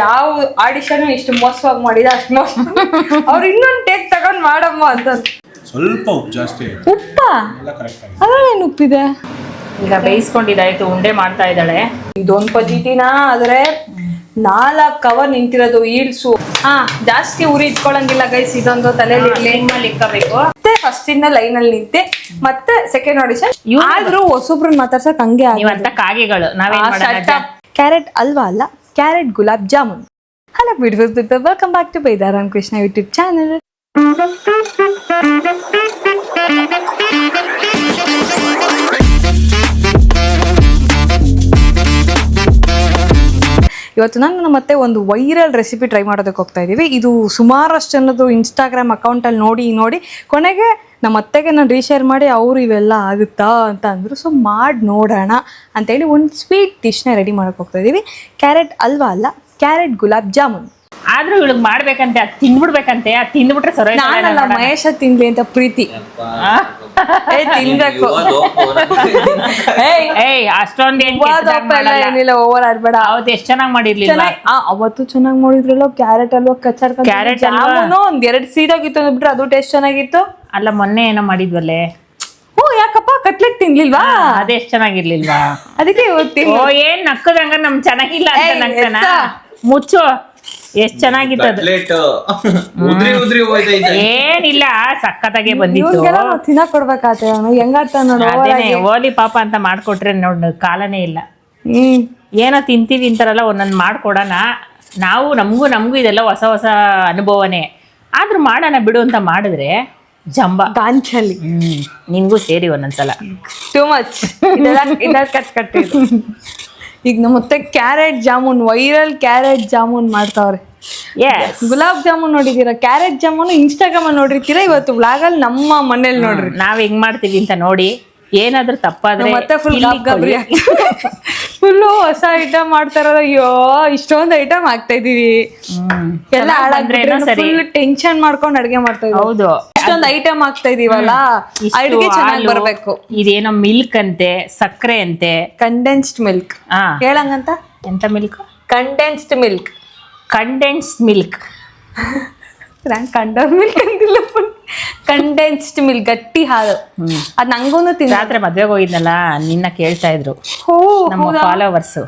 ಯಾವ ಆಡಿಷನ್ ಇಷ್ಟು ಮೋಸವಾಗಿ ಮಾಡಿದ ಅಷ್ಟು ಮೋಸ ಅವ್ರು ಇನ್ನೊಂದು ಟೇಕ್ ತಗೊಂಡ್ ಮಾಡಮ್ಮ ಅಂತ ಸ್ವಲ್ಪ ಉಪ್ಪು ಜಾಸ್ತಿ ಉಪ್ಪ ಅದೇನು ಉಪ್ಪಿದೆ ಈಗ ಬೇಯಿಸ್ಕೊಂಡಿದ್ದಾಯ್ತು ಉಂಡೆ ಮಾಡ್ತಾ ಇದ್ದಾಳೆ ಇದೊಂದು ಪಜಿಟಿನ ಆದ್ರೆ 4 ಕವರ್ ನಿಂತಿರೋದು ಈಲ್ಸು ಜಾಸ್ತಿ ಉರಿ ಇಟ್ಕೊಳಂಗಿಲ್ಲ ಗೈಸ್ ಇದೊಂದು ತಲೆಯಲ್ಲಿ ಇಕ್ಕಬೇಕು ಮತ್ತೆ ಫಸ್ಟ್ ಇಂದ ಲೈನ್ ಅಲ್ಲಿ ನಿಂತೆ ಮತ್ತೆ ಸೆಕೆಂಡ್ ಆಡಿಷನ್ ಆದ್ರೂ ಹೊಸೊಬ್ರನ್ನ ಮಾತಾಡ್ಸಕ್ ಹಂಗೆ ನೀವಂತ ಕಾಗೆಗಳು ಕ್ಯಾರೆಟ್ ಅಲ್ವಾ ಅಲ್ಲ carrot gulab jamun hello beautiful welcome back to Baidaram Krishna YouTube channel ಇವತ್ತು ನಾನು ಮತ್ತೆ ಒಂದು ವೈರಲ್ ರೆಸಿಪಿ ಟ್ರೈ ಮಾಡೋದಕ್ಕೆ ಹೋಗ್ತಾ ಇದ್ದೀವಿ. ಇದು ಸುಮಾರಷ್ಟು ಜನದ್ದು ಇನ್ಸ್ಟಾಗ್ರಾಮ್ ಅಕೌಂಟಲ್ಲಿ ನೋಡಿ ಕೊನೆಗೆ ನಮ್ಮ ಅತ್ತೆಗೆ ನಾನು ರೀಶೇರ್ ಮಾಡಿ ಅವರು ಇವೆಲ್ಲ ಆಗುತ್ತಾ ಅಂತ ಅಂದರು. ಸೊ ಮಾಡಿ ನೋಡೋಣ ಅಂತೇಳಿ ಒಂದು ಸ್ವೀಟ್ ಡಿಶ್ನ ರೆಡಿ ಮಾಡೋಕ್ಕೆ ಹೋಗ್ತಾ ಇದ್ದೀವಿ. ಕ್ಯಾರೆಟ್ ಅಲ್ವಾ ಅಲ್ಲ ಕ್ಯಾರೆಟ್ ಗುಲಾಬ್ ಜಾಮೂನ್. ಆದ್ರೂ ಇವಳಿಗೆ ಮಾಡ್ಬೇಕಂತೆ ಅದು ತಿಂದ್ಬಿಡ್ಬೇಕಂತೆ ಅದು ತಿಂದ್ಬಿಟ್ರೆ ಸರಿ. ನಾನಲ್ಲ ಮಹೇಶ ತಿನ್ಲಿ ಅಂತ ಪ್ರೀತಿ ತಿನ್ಬೇಕು. ಅಷ್ಟೊಂದು ಏನಿಲ್ಲ ಓವರ್ ಆಡ್ಬೇಡ. ಅವತ್ತು ಎಷ್ಟು ಚೆನ್ನಾಗಿ ಮಾಡಿರ್ಲಿಲ್ಲ. ಅವತ್ತು ಚೆನ್ನಾಗಿ ಮಾಡಿದ್ರಲ್ಲ ಕ್ಯಾರೆಟ್ ಅಲ್ವಾ ಕಚ್ಚಾಡ್ಕೊಂಡು ಕ್ಯಾರೆಟ್ ಜಾಮೂನು ಒಂದ್ 2 ಸೀದಾಗಿತ್ತು ಅಂದ್ಬಿಟ್ರೆ ಅದು ಟೇಸ್ಟ್ ಚೆನ್ನಾಗಿತ್ತು. ಅಲ್ಲ ಮೊನ್ನೆ ಏನೋ ಮಾಡಿದ್ವಲ್ಲೇ. ಓ ಯಾಕಪ್ಪ ಕಟ್ಲೆಟ್ ತಿನ್ಲಿಲ್ವಾ? ಅದೆಷ್ಟು ಚೆನ್ನಾಗಿರ್ಲಿಲ್ವಾ? ಅದಕ್ಕೆ ಇವತ್ತು ಏನ್ ನಕ್ಕದಂಗ ನಮ್ ಚೆನ್ನಾಗಿಲ್ಲ ಅಂತ ನಗ್ತಾನ. ಮುಚ್ಚು ಎಷ್ಟ್ ಚೆನ್ನಾಗಿತ್ತು ಅದು. ಏನಿಲ್ಲ ಸಕ್ಕತ್ತಾಗೆ ಬಂದಿತ್ತು. ತಿನ್ನಕ್ ಕೊಡ್ಬೇಕಾತ ಹೆಂಗಾಡ್ತ ಅದೇನೆ ಓಲಿ ಪಾಪ ಅಂತ ಮಾಡ್ಕೊಟ್ರೆ ನೋಡ್ ಕಾಲನೇ ಇಲ್ಲ. ಏನೋ ತಿಂತೀವಿ ಅಂತಾರಲ್ಲ ಒಂದೊಂದು ಮಾಡ್ಕೊಡೋಣ ನಾವು. ನಮಗೂ ಇದೆಲ್ಲ ಹೊಸ ಹೊಸ ಅನುಭವನೇ. ಆದ್ರೂ ಮಾಡೋಣ ಬಿಡು ಅಂತ ಮಾಡಿದ್ರೆ ಜಂಬ ಗಾಂಚಲಿ. ನಿನ್ಗೂ ಸೇರಿ ಒಂದೊಂದ್ಸಲ ಟೂ ಮಚ್ ಕಟ್ಟಿದ್ದು. ಈಗ ನಮ್ಮ ಮತ್ತೆ carrot jamun viral carrot jamun ಮಾಡ್ತಾವ್ರೆ. ಗುಲಾಬ್ ಜಾಮೂನ್ ನೋಡಿದೀರಾ? ಕ್ಯಾರೆಟ್ ಜಾಮೂನ್ ಇನ್ಸ್ಟಾಗ್ರಾಮ್ ಅಲ್ಲಿ ನೋಡಿರ್ತೀರಾ, ಇವತ್ತು ವ್ಲಾಗಲ್ಲಿ ನಮ್ಮ ಮನೇಲಿ ನೋಡ್ರಿ ನಾವ್ ಹೆಂಗ್ ಮಾಡ್ತೀವಿ ಅಂತ ನೋಡಿ. ಏನಾದ್ರೂ ತಪ್ಪಾದ್ರೆ ಮತ್ತೆ ಫುಲ್ಲು ಹೊಸ ಐಟಮ್ ಮಾಡ್ತಾರ. ಅಯ್ಯೋ ಇಷ್ಟೊಂದು ಐಟಮ್ ಆಗ್ತಾ ಇದೀವಿ ಎಲ್ಲ ಫುಲ್ ಟೆನ್ಷನ್ ಮಾಡ್ಕೊಂಡು ಅಡ್ಗೆ ಮಾಡ್ತಾ ಇದೀವಿ. ಹೌದು ಇಷ್ಟೊಂದು ಐಟಮ್ ಆಗ್ತಾ ಇದೀವಲ್ಲ ಅಡ್ಗೆ ಚೆನ್ನಾಗಿ ಬರ್ಬೇಕು. ಇದೇನೋ ಮಿಲ್ಕ್ ಅಂತೆ ಸಕ್ಕರೆ ಅಂತೆ ಕಂಡೆನ್ಸ್ಡ್ ಮಿಲ್ಕ್ ಹೇಳಂಗಂತ. ಎಂತ milk? Condensed milk. Condensed milk ಕಂಡೋರ್ ಮಿಲ್ಕ್ ಅಂತಿಲ್ಲ, ಕಂಡೆನ್ಸ್ಡ್ ಮಿಲ್ಕ್ ಗಟ್ಟಿ ಹಾಲು. ಅದ್ ನಂಗೂನು ರಾತ್ರಿ ಮದ್ವೆಗೆ ಹೋಗಿದ್ನಲ್ಲ ನಿನ್ನ ಕೇಳ್ತಾ ಇದ್ರು ನಮ್ಮ ಫಾಲೋವರ್ಸ್.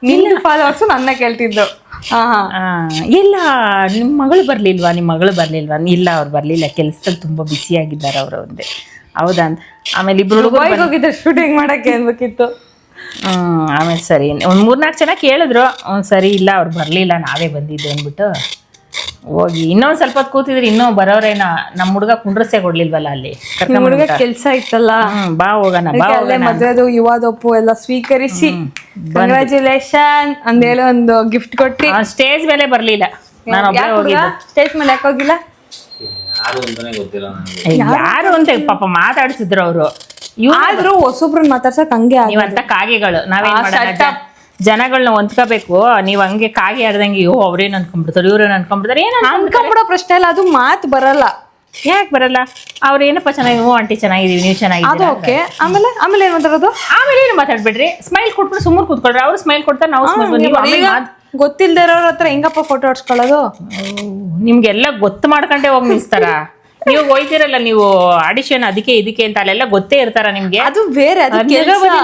ನಿನ್ನ ಫಾಲೋವರ್ಸ್ ನನ್ನ ಕೇಳ್ತಿದ್ರು. ಇಲ್ಲ ನಿಮ್ಮ ಮಗಳು ಬರ್ಲಿಲ್ವಾ ಇಲ್ಲ ಅವ್ರು ಬರ್ಲಿಲ್ಲ ಕೆಲ್ಸದಲ್ಲಿ ತುಂಬಾ ಬಿಸಿ ಆಗಿದ್ದಾರೆ ಅವ್ರು ಒಂದೇ. ಹೌದಾ ಅಂತ ಆಮೇಲೆ ಇಬ್ರು ಹೋಗಿದ್ರು ಶೂಟಿಂಗ್ ಮಾಡಕ್ಕೆ ಅನ್ಬೇಕಿತ್ತು. ಆಮೇಲೆ ಸರಿ ಒಂದ್ 3-4 ಜನ ಕೇಳಿದ್ರು. ಸರಿ ಇಲ್ಲ ಅವ್ರು ಬರ್ಲಿಲ್ಲ ನಾವೇ ಬಂದಿದ್ದು ಅಂದ್ಬಿಟ್ಟು ಹೋಗಿ ಇನ್ನೊಂದ್ ಸ್ವಲ್ಪ ಹೊತ್ತು ಕೂತಿದ್ರಿ. ಇನ್ನೂ ಬರೋರೇನ ನಮ್ಮ ಹುಡುಗ ಕುಂಡ್ರಸೆ ಕೊಡ್ಲಿಲ್ವಲ್ಲ ಅಲ್ಲಿ. ಹುಡುಗ ಕೆಲ್ಸ ಇತ್ತಲ್ಲ ಬಾ ಹೋಗೋಣ ಮದ್ವೆದು ಯುವಾದೊಪ್ಪು ಎಲ್ಲ ಸ್ವೀಕರಿಸಿ ಕಂಗ್ರಾಚುಲೇಷನ್ ಅಂದೇಳಿ ಒಂದು ಗಿಫ್ಟ್ ಕೊಟ್ಟಿ. ಸ್ಟೇಜ್ ಮೇಲೆ ಬರ್ಲಿಲ್ಲ. ನಾನು ಒಬ್ಬರೇ ಹೋಗಿದ್ದೆ. ಸ್ಟೇಜ್ ಮೇಲೆ ಯಾಕೆ ಹೋಗಿಲ್ಲ? ಯಾರು ಅಂತ ಪಾಪ ಮಾತಾಡ್ಸಿದ್ರು ಅವರು. ಆದ್ರೂ ಹೊಸೊಬ್ರನ್ನ ಮಾತಾಡ್ಸಕ್ ಹಂಗೆ ನೀವಂತ ಕಾಗೆಗಳು. ನಾವೇನ್ ಮಾಡೋಣ ಜನಗಳನ್ನ ಹೊಂದ್ಕೋಬೇಕು. ನೀವ್ ಹಂಗೆ ಕಾಗೆ ಆಡ್ದಂಗೆ ಅವ್ರೇನ್ ಅನ್ಕೊಂಡ್ಬಿಡ್ತಾರೆ ಇವ್ರೇನ್ ಅನ್ಕೊಂಡ್ಬಿಡ್ತಾರೆ. ಏನ್ ಅನ್ಕೊಂಡ್ಬಿಡೋ ಪ್ರಶ್ನೆ ಇಲ್ಲ, ಅದು ಮಾತು ಬರಲ್ಲ. ಯಾಕೆ ಬರಲ್ಲ? ಅವ್ರ ಏನಪ್ಪ ಚೆನ್ನಾಗಿ ಆಂಟಿ ಚೆನ್ನಾಗಿದೀವಿ ನೀವು ಚೆನ್ನಾಗಿದ್ದೀವಿ ಓಕೆ. ಆಮೇಲೆ ಏನ್ ಮಾತಾಡೋದು? ಆಮೇಲೆ ಏನು ಮಾತಾಡ್ಬಿಡ್ರಿ. ಸ್ಮೈಲ್ ಕೊಟ್ಬಿಟ್ಟು ಸುಮ್ಮನೆ ಕೂತ್ಕೊಳ್ರಿ. ಅವ್ರು ಸ್ಮೈಲ್ ಕೊಡ್ತಾರೆ ನಾವು ಗೊತ್ತಿಲ್ದೇ ಇರೋರ ಹತ್ರ ಹೆಂಗಪ್ಪ ಫೋಟೋ ಹೊಡ್ಸ್ಕೊಳ್ಳೋದು? ನಿಮ್ಗೆಲ್ಲ ಗೊತ್ತು ಮಾಡ್ಕೊಂಡೆ ಹೋಗಿ ನಿಲ್ಸ್ತಾರ. ನೀವು ಹೋಯ್ತಿರಲ್ಲ ನೀವು ಆಡಿಷನ್ ಅದಕ್ಕೆ ಇದಕ್ಕೆ ಅಂತ ಅಲ್ಲೆಲ್ಲ ಗೊತ್ತೇ ಇರ್ತಾರ ನಿಮ್ಗೆ. ಅದು ಬೇರೆ.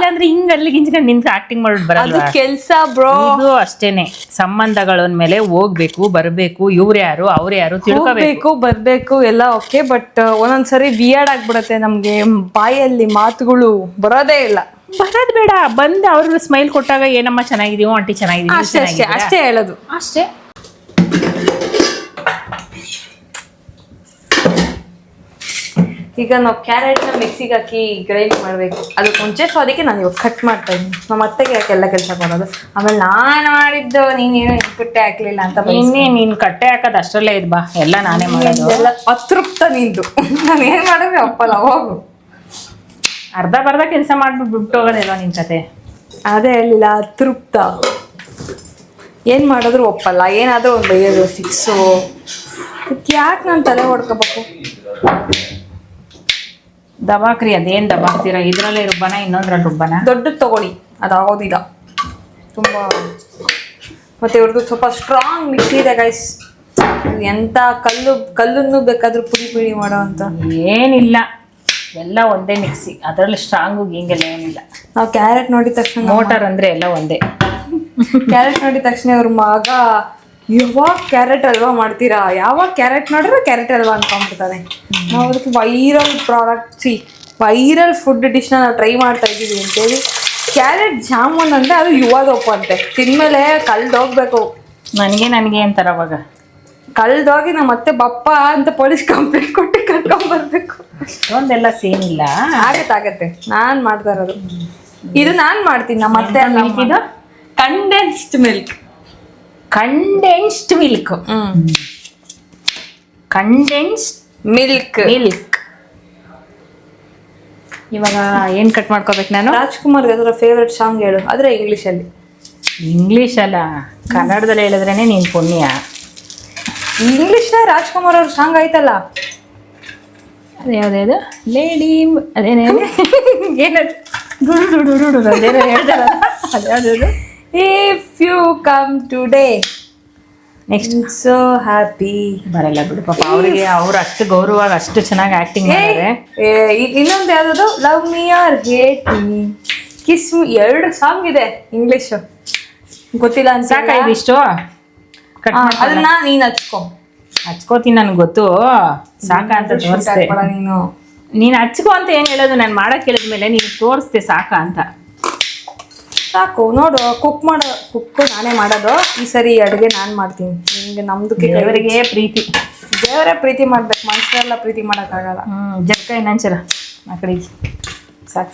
ಅಂದ್ರೆ ಹಿಂಗ್ ಅಲ್ಲಿ ಗಿಂಚ್ಕೊಂಡು ನಿಂತ ಆಕ್ಟಿಂಗ್ ಮಾಡೋದು ಬರಲ್ಲ. ಕೆಲ್ಸ ಬ್ರೋ. ಇದು ಅಷ್ಟೇನೆ. ಸಂಬಂಧಗಳ ಮೇಲೆ ಹೋಗ್ಬೇಕು ಬರ್ಬೇಕು. ಇವ್ರು ಯಾರು ಅವ್ರು ಯಾರು ತಿಳ್ಕೋಬೇಕು ಬರ್ಬೇಕು ಎಲ್ಲ ಓಕೆ. ಬಟ್ ಒಂದೊಂದ್ಸರಿ ವಿಯರ್ಡ್ ಆಗ್ಬಿಡತ್ತೆ ನಮ್ಗೆ. ಬಾಯಲ್ಲಿ ಮಾತುಗಳು ಬರೋದೇ ಇಲ್ಲ. ಬರೋದ್ ಬೇಡ. ಬಂದು ಅವ್ರಿಗೆ ಸ್ಮೈಲ್ ಕೊಟ್ಟಾಗ ಏನಮ್ಮ ಚೆನ್ನಾಗಿದೀವೋ ಆಂಟಿ ಚೆನ್ನಾಗಿದೀವಿ ಅಷ್ಟೇ ಹೇಳೋದು ಅಷ್ಟೇ. ಈಗ ನಾವು ಕ್ಯಾರೆಟ್ನ ಮಿಕ್ಸಿಗೆ ಹಾಕಿ ಗ್ರೈಂಡ್ ಮಾಡಬೇಕು. ಅದಕ್ಕೆ ಮುಂಚೆ ಸೊ ಅದಕ್ಕೆ ನಾನು ಇವಾಗ ಕಟ್ ಮಾಡ್ತಾ ಇದ್ದೀನಿ. ನಮ್ಮ ಅತ್ತೆಗೆ ಯಾಕೆಲ್ಲ ಕೆಲಸ ಮಾಡೋದು. ಆಮೇಲೆ ನಾನು ಮಾಡಿದ್ದು ನೀನೇನು ಕಟ್ಟೆ ಹಾಕ್ಲಿಲ್ಲ ಅಂತ. ನೀನು ಕಟ್ಟೆ ಹಾಕೋದು ಅಷ್ಟರಲ್ಲೇ ಇದು ಬಾ ಎಲ್ಲ ನಾನೇ ಮಾಡೋದು. ಎಲ್ಲ ಅತೃಪ್ತ ನಿಂದು. ನಾನು ಏನು ಮಾಡಿದ್ರೆ ಅಪ್ಪಲ್ಲ ಹೋಗು. ಅರ್ಧ ಕೆಲಸ ಮಾಡ್ಬಿಟ್ಟು ಬಿಟ್ಟು ಹೋಗೋದಿಲ್ವ ನಿನ್ ಕತೆ? ಅದೇ ಹೇಳಿಲ್ಲ ಅತೃಪ್ತ. ಏನು ಮಾಡಿದ್ರು ಒಪ್ಪಲ್ಲ. ಏನಾದರೂ ಒಂದು ಬೈಯೋದು ಫಿಕ್ಸು. ಯಾಕೆ ನಾನು ತಲೆ ಹೊಡ್ಕೋಬೇಕು? ದಬಾಕ್ರಿ. ಅದೇನು ದಬಾಕ್ತೀರ? ಇದ್ರಲ್ಲೇ ರುಬ್ಬನ ಇನ್ನೊಂದ್ರಲ್ಲಿ ರುಬ್ಬನ? ದೊಡ್ಡದು ತಗೊಳ್ಳಿ. ಅದಾಗೋದಿಲ್ಲ ತುಂಬ ಮತ್ತು ಇವ್ರದ್ದು ಸ್ವಲ್ಪ ಸ್ಟ್ರಾಂಗ್ ಮಿಕ್ಸಿ ಇದೆ ಗೈಸ್. ಎಂಥ ಕಲ್ಲನ್ನು ಬೇಕಾದ್ರೂ ಪುಡಿ ಮಾಡೋ ಅಂತ ಏನಿಲ್ಲ, ಎಲ್ಲ ಒಂದೇ ಮಿಕ್ಸಿ, ಅದರಲ್ಲಿ ಸ್ಟ್ರಾಂಗು ಹಿಂಗೆಲ್ಲ ಏನಿಲ್ಲ. ನಾವು ಕ್ಯಾರೆಟ್ ನೋಡಿದ ತಕ್ಷಣ ಮೋಟರ್ ಅಂದರೆ ಎಲ್ಲ ಒಂದೇ. ಕ್ಯಾರೆಟ್ ನೋಡಿದ ತಕ್ಷಣ ಅವ್ರ ಮಗ ಯಾವಾಗ ಕ್ಯಾರೆಟ್ ಹಲ್ವಾ ಮಾಡ್ತೀರಾ, ಯಾವಾಗ ಕ್ಯಾರೆಟ್ ನೋಡಿದ್ರೆ ಕ್ಯಾರೆಟ್ ಹಲ್ವಾ ಅನ್ಕೊಂಡ್ಬಿಡ್ತಾನೆ. ನಾವು ಅದಕ್ಕೆ ವೈರಲ್ ಫುಡ್ ಡಿಶ್ನ ನಾವು ಟ್ರೈ ಮಾಡ್ತಾ ಇದ್ದೀವಿ ಅಂತೇಳಿ. ಕ್ಯಾರೆಟ್ ಜಾಮೂನ್ ಅಂದರೆ ಅದು ಯುವದೊಪ್ಪು ಅಂತೆ, ತಿಂದಮೇಲೆ ಕಲ್ದೋಗ್ಬೇಕು. ನನಗೆ ಅಂತಾರೆ ಅವಾಗ. ಕಲ್ದೋಗಿ ನಾವು ಮತ್ತೆ ಬಪ್ಪ ಅಂತ ಪೊಲೀಸ್ ಕಂಪ್ಲೇಂಟ್ ಕೊಟ್ಟು ಕರ್ಕೊಂಡ್ಬರ್ಬೇಕು. ಅಷ್ಟೊಂದೆಲ್ಲ ಸೇಮ್ ಇಲ್ಲ. ಆಗತ್ತೆ ನಾನು ಮಾಡ್ತಾ ಇರೋದು ಇದು. ನಾನು ಮಾಡ್ತೀನಿ, ನಮ್ಮ ಮತ್ತೆ ಇದು ಕಂಡೆನ್ಸ್ಡ್ ಮಿಲ್ಕ್. Condensed milk. ಇವಾಗ ಏನು ಕಟ್ ಮಾಡ್ಕೋಬೇಕು ನಾನು? ರಾಜ್ಕುಮಾರ್ ಅದರ ಫೇವ್ರೆಟ್ ಸಾಂಗ್ ಹೇಳು, ಆದರೆ ಇಂಗ್ಲೀಷಲ್ಲಿ. ಇಂಗ್ಲೀಷ್ ಅಲ್ಲ, ಕನ್ನಡದಲ್ಲಿ ಹೇಳಿದ್ರೇನೆ ನೀನು ಪುಣ್ಯ. ಇಂಗ್ಲೀಷ್ನ ರಾಜ್ಕುಮಾರ್ ಅವ್ರ ಸಾಂಗ್ ಆಯ್ತಲ್ಲ, ಅದು ಯಾವುದೇದು ಲೇಡಿ ಅದೇನೇ ಏನದು ಅದೇನೋ ಹೇಳ್ತಾರಲ್ಲ, ಅದ್ಯಾವುದು? If you come today next so happy. ಬರಲ್ಲ ಬಿಡು ಪಾಪ ಅವರಿಗೆ. ಅವ್ರು ಅಷ್ಟು ಗೌರವವಾಗಿ ಅಷ್ಟು ಚೆನ್ನಾಗಿ ಆ್ಯಕ್ಟಿಂಗ್ ಮಾಡಿದ್ದಾರೆ. ಇನ್ನೊಂದು ಯಾವ್ದು, love me or hate me, kiss me, 2 song ಇದೆ ಇಂಗ್ಲೀಷು, ಗೊತ್ತಿಲ್ಲ ಅಂತ. ಸಾಕಾಯ್ತು ಇಷ್ಟು ಕಟ್ ಅದನ್ನ ನೀನ್ ಹಚ್ಕೋತೀನಿ, ನನಗೆ ಗೊತ್ತು. ಸಾಕ ಅಂತ ತೋರಿಸ್ದೆ. ನೀನು ಹಚ್ಕೋ ಅಂತ ಏನು ಹೇಳೋದು, ನಾನು ಮಾಡಕ್ಕೆ ಹೇಳಿದ್ಮೇಲೆ ನೀನು ತೋರಿಸ್ದೆ ಸಾಕ ಅಂತ. ಸಾಕು ನೋಡು, ಕುಕ್ ನಾನೇ ಮಾಡೋದು. ಈ ಸರಿ ಅಡುಗೆ ನಾನು ಮಾಡ್ತೀನಿ. ನಿಮಗೆ ನಮ್ದು ದೇವರಿಗೆ ಪ್ರೀತಿ, ದೇವರೇ ಪ್ರೀತಿ ಮಾಡ್ಬೇಕು, ಮನುಷ್ಯರೆಲ್ಲ ಪ್ರೀತಿ ಮಾಡೋಕ್ಕಾಗಲ್ಲ. ಜಗ್ಗ ಇನ್ನೊಂಚರ ಆ ಕಡೆ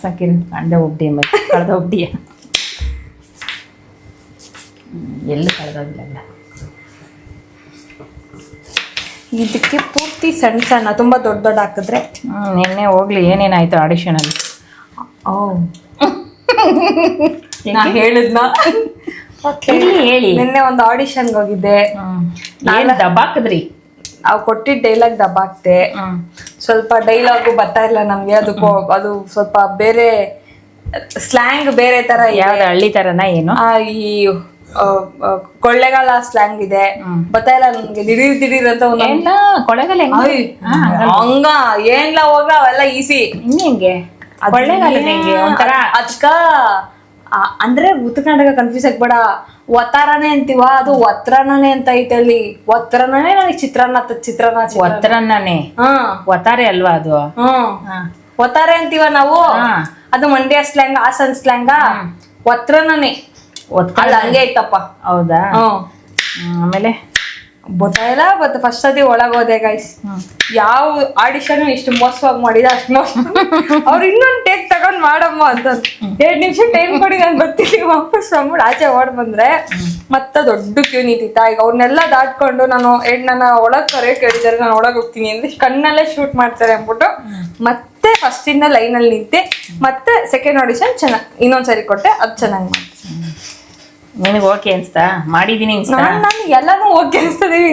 ಸಾಕಿರಿ ಅಂಡೆ ಒಬ್ಬಡಿ ಮತ್ತೆ ಕಳೆದ ಒಬ್ಬಡಿಯ ಎಲ್ಲಿ ಕಳೆದೋಗಿಲ್ಲ. ಇದಕ್ಕೆ ಪೂರ್ತಿ ಸಣ್ಣ ತುಂಬ ದೊಡ್ಡ ಹಾಕಿದ್ರೆ. ನಿನ್ನೆ ಹೋಗ್ಲಿ ಏನೇನಾಯ್ತು ಆಡಿಷನಲ್ಲಿ? ನಾ ಹೇಳಿದ್ನ ಹೇಳಿ. ನಿನ್ನೆ ಒಂದು ಆಡಿಷನ್ಗೆ ಹೋಗಿದ್ದೆ. ದಬ್ಬಾಕದ್ರಿ, ಅವು ಕೊಟ್ಟಿದ್ದ ಡೈಲಾಗ್ ದಬ್ಬಾಕ್ತೆ. ಸ್ವಲ್ಪ ಡೈಲಾಗು ಬರ್ತಾ ಇಲ್ಲ ನಮ್ಗೆ, ಅದು ಸ್ವಲ್ಪ ಬೇರೆ ಸ್ಲ್ಯಾಂಗ್ ಬೇರೆ ತರ. ಯಾವ್ದು ಹಳ್ಳಿ ತರನ ಏನು? ಈ ಕೊಳ್ಳೆಗಾಲ ಸ್ಲ್ಯಾಂಗ್ ಇದೆ, ಬರ್ತಾ ಇಲ್ಲ ನನ್ಗೆ. ದಿಢೀರ್ ಅಂತ ಕೊಳ್ಳೆಗಾಲ ಹಂಗ ಏನ್ಲ ಹೋಗ ಅವೆಲ್ಲ ಈಸಿ. ಹಿಂಗೆ ಕೊಳ್ಳೆಗಾಲ ಒಂಥರ ಅದ್ಕ ಅಂದ್ರೆ ಉತ್ತರ ಕರ್ನಾಟಕ ಕನ್ಫ್ಯೂಸ್ ಆಗ್ಬೇಡ. ಒತ್ತಾರನೇ ಅಂತೀವ, ಅದು ಒತ್ತರನೇ ಅಂತ ಐತೆ ಅಲ್ಲಿ. ಒತ್ತರನೇ ನನಗೆ ಚಿತ್ರಾನ್ನ ಒತ್ತರನೇ. ಒತ್ತಾರೆ ಅಲ್ವಾ ಅದು? ಒತ್ತಾರೆ ಅಂತೀವ ನಾವು. ಅದು ಮಂಡ್ಯ ಸ್ಲ್ಯಾಂಗ್, ಹಾಸನ್ ಸ್ಲ್ಯಾಂಗ. ಒತ್ತರನೇ ಅಲ್ಲ, ಹಂಗೆ ಐತಪ್ಪ. ಹೌದಾ? ಆಮೇಲೆ ಗೊತ್ತಾಯಿಲ್ಲ. ಬಟ್ ಫಸ್ಟ್ ಸತಿ ಒಳಗೋದೆ ಗೈಸ್. ಯಾವ ಆಡಿಷನ್ ಇಷ್ಟು ಮೋಸವಾಗಿ ಮಾಡಿದ ಅಷ್ಟು ಮೋಸ. ಅವ್ರು ಇನ್ನೊಂದು ಟೇಕ್ ತಗೊಂಡ್ ಮಾಡಮ್ಮ ಅಂತ 2 ನಿಮಿಷ ಟೈಮ್ ಕೊಡಿ, ನಾನು ಬರ್ತೀನಿ ವಾಪಸ್ ಬಂದ್ಬಿಟ್ಟು ಆಚೆ ಓಡ್ ಬಂದ್ರೆ ಮತ್ತೆ ದೊಡ್ಡ ಕ್ಯೂ ನಿಂತಿತ್ತ. ಈಗ ಅವ್ರನ್ನೆಲ್ಲ ದಾಟ್ಕೊಂಡು ನನ್ನ ಒಳಗ್ ಕರೆ ಕೇಳಿದಾರೆ, ನಾನು ಒಳಗೆ ಹೋಗ್ತೀನಿ ಅಂದ್ರೆ ಕಣ್ಣಲ್ಲೇ ಶೂಟ್ ಮಾಡ್ತಾರೆ ಅಂದ್ಬಿಟ್ಟು ಮತ್ತೆ ಫಸ್ಟ್ ಇಂದ ಲೈನಲ್ಲಿ ನಿಂತೆ. ಮತ್ತೆ ಸೆಕೆಂಡ್ ಆಡಿಷನ್ ಚೆನ್ನಾಗಿ ಇನ್ನೊಂದ್ಸರಿ ಕೊಟ್ಟೆ, ಅದು ಚೆನ್ನಾಗಿ ಮಾಡಿ. ನಿನಗೆ ಓಕೆ ಅನ್ಸ್ತಾ? ಮಾಡಿದೀನಿ ನಾನು ಎಲ್ಲಾನು ಓಕೆ ಅನ್ಸ್ತದೀವಿ.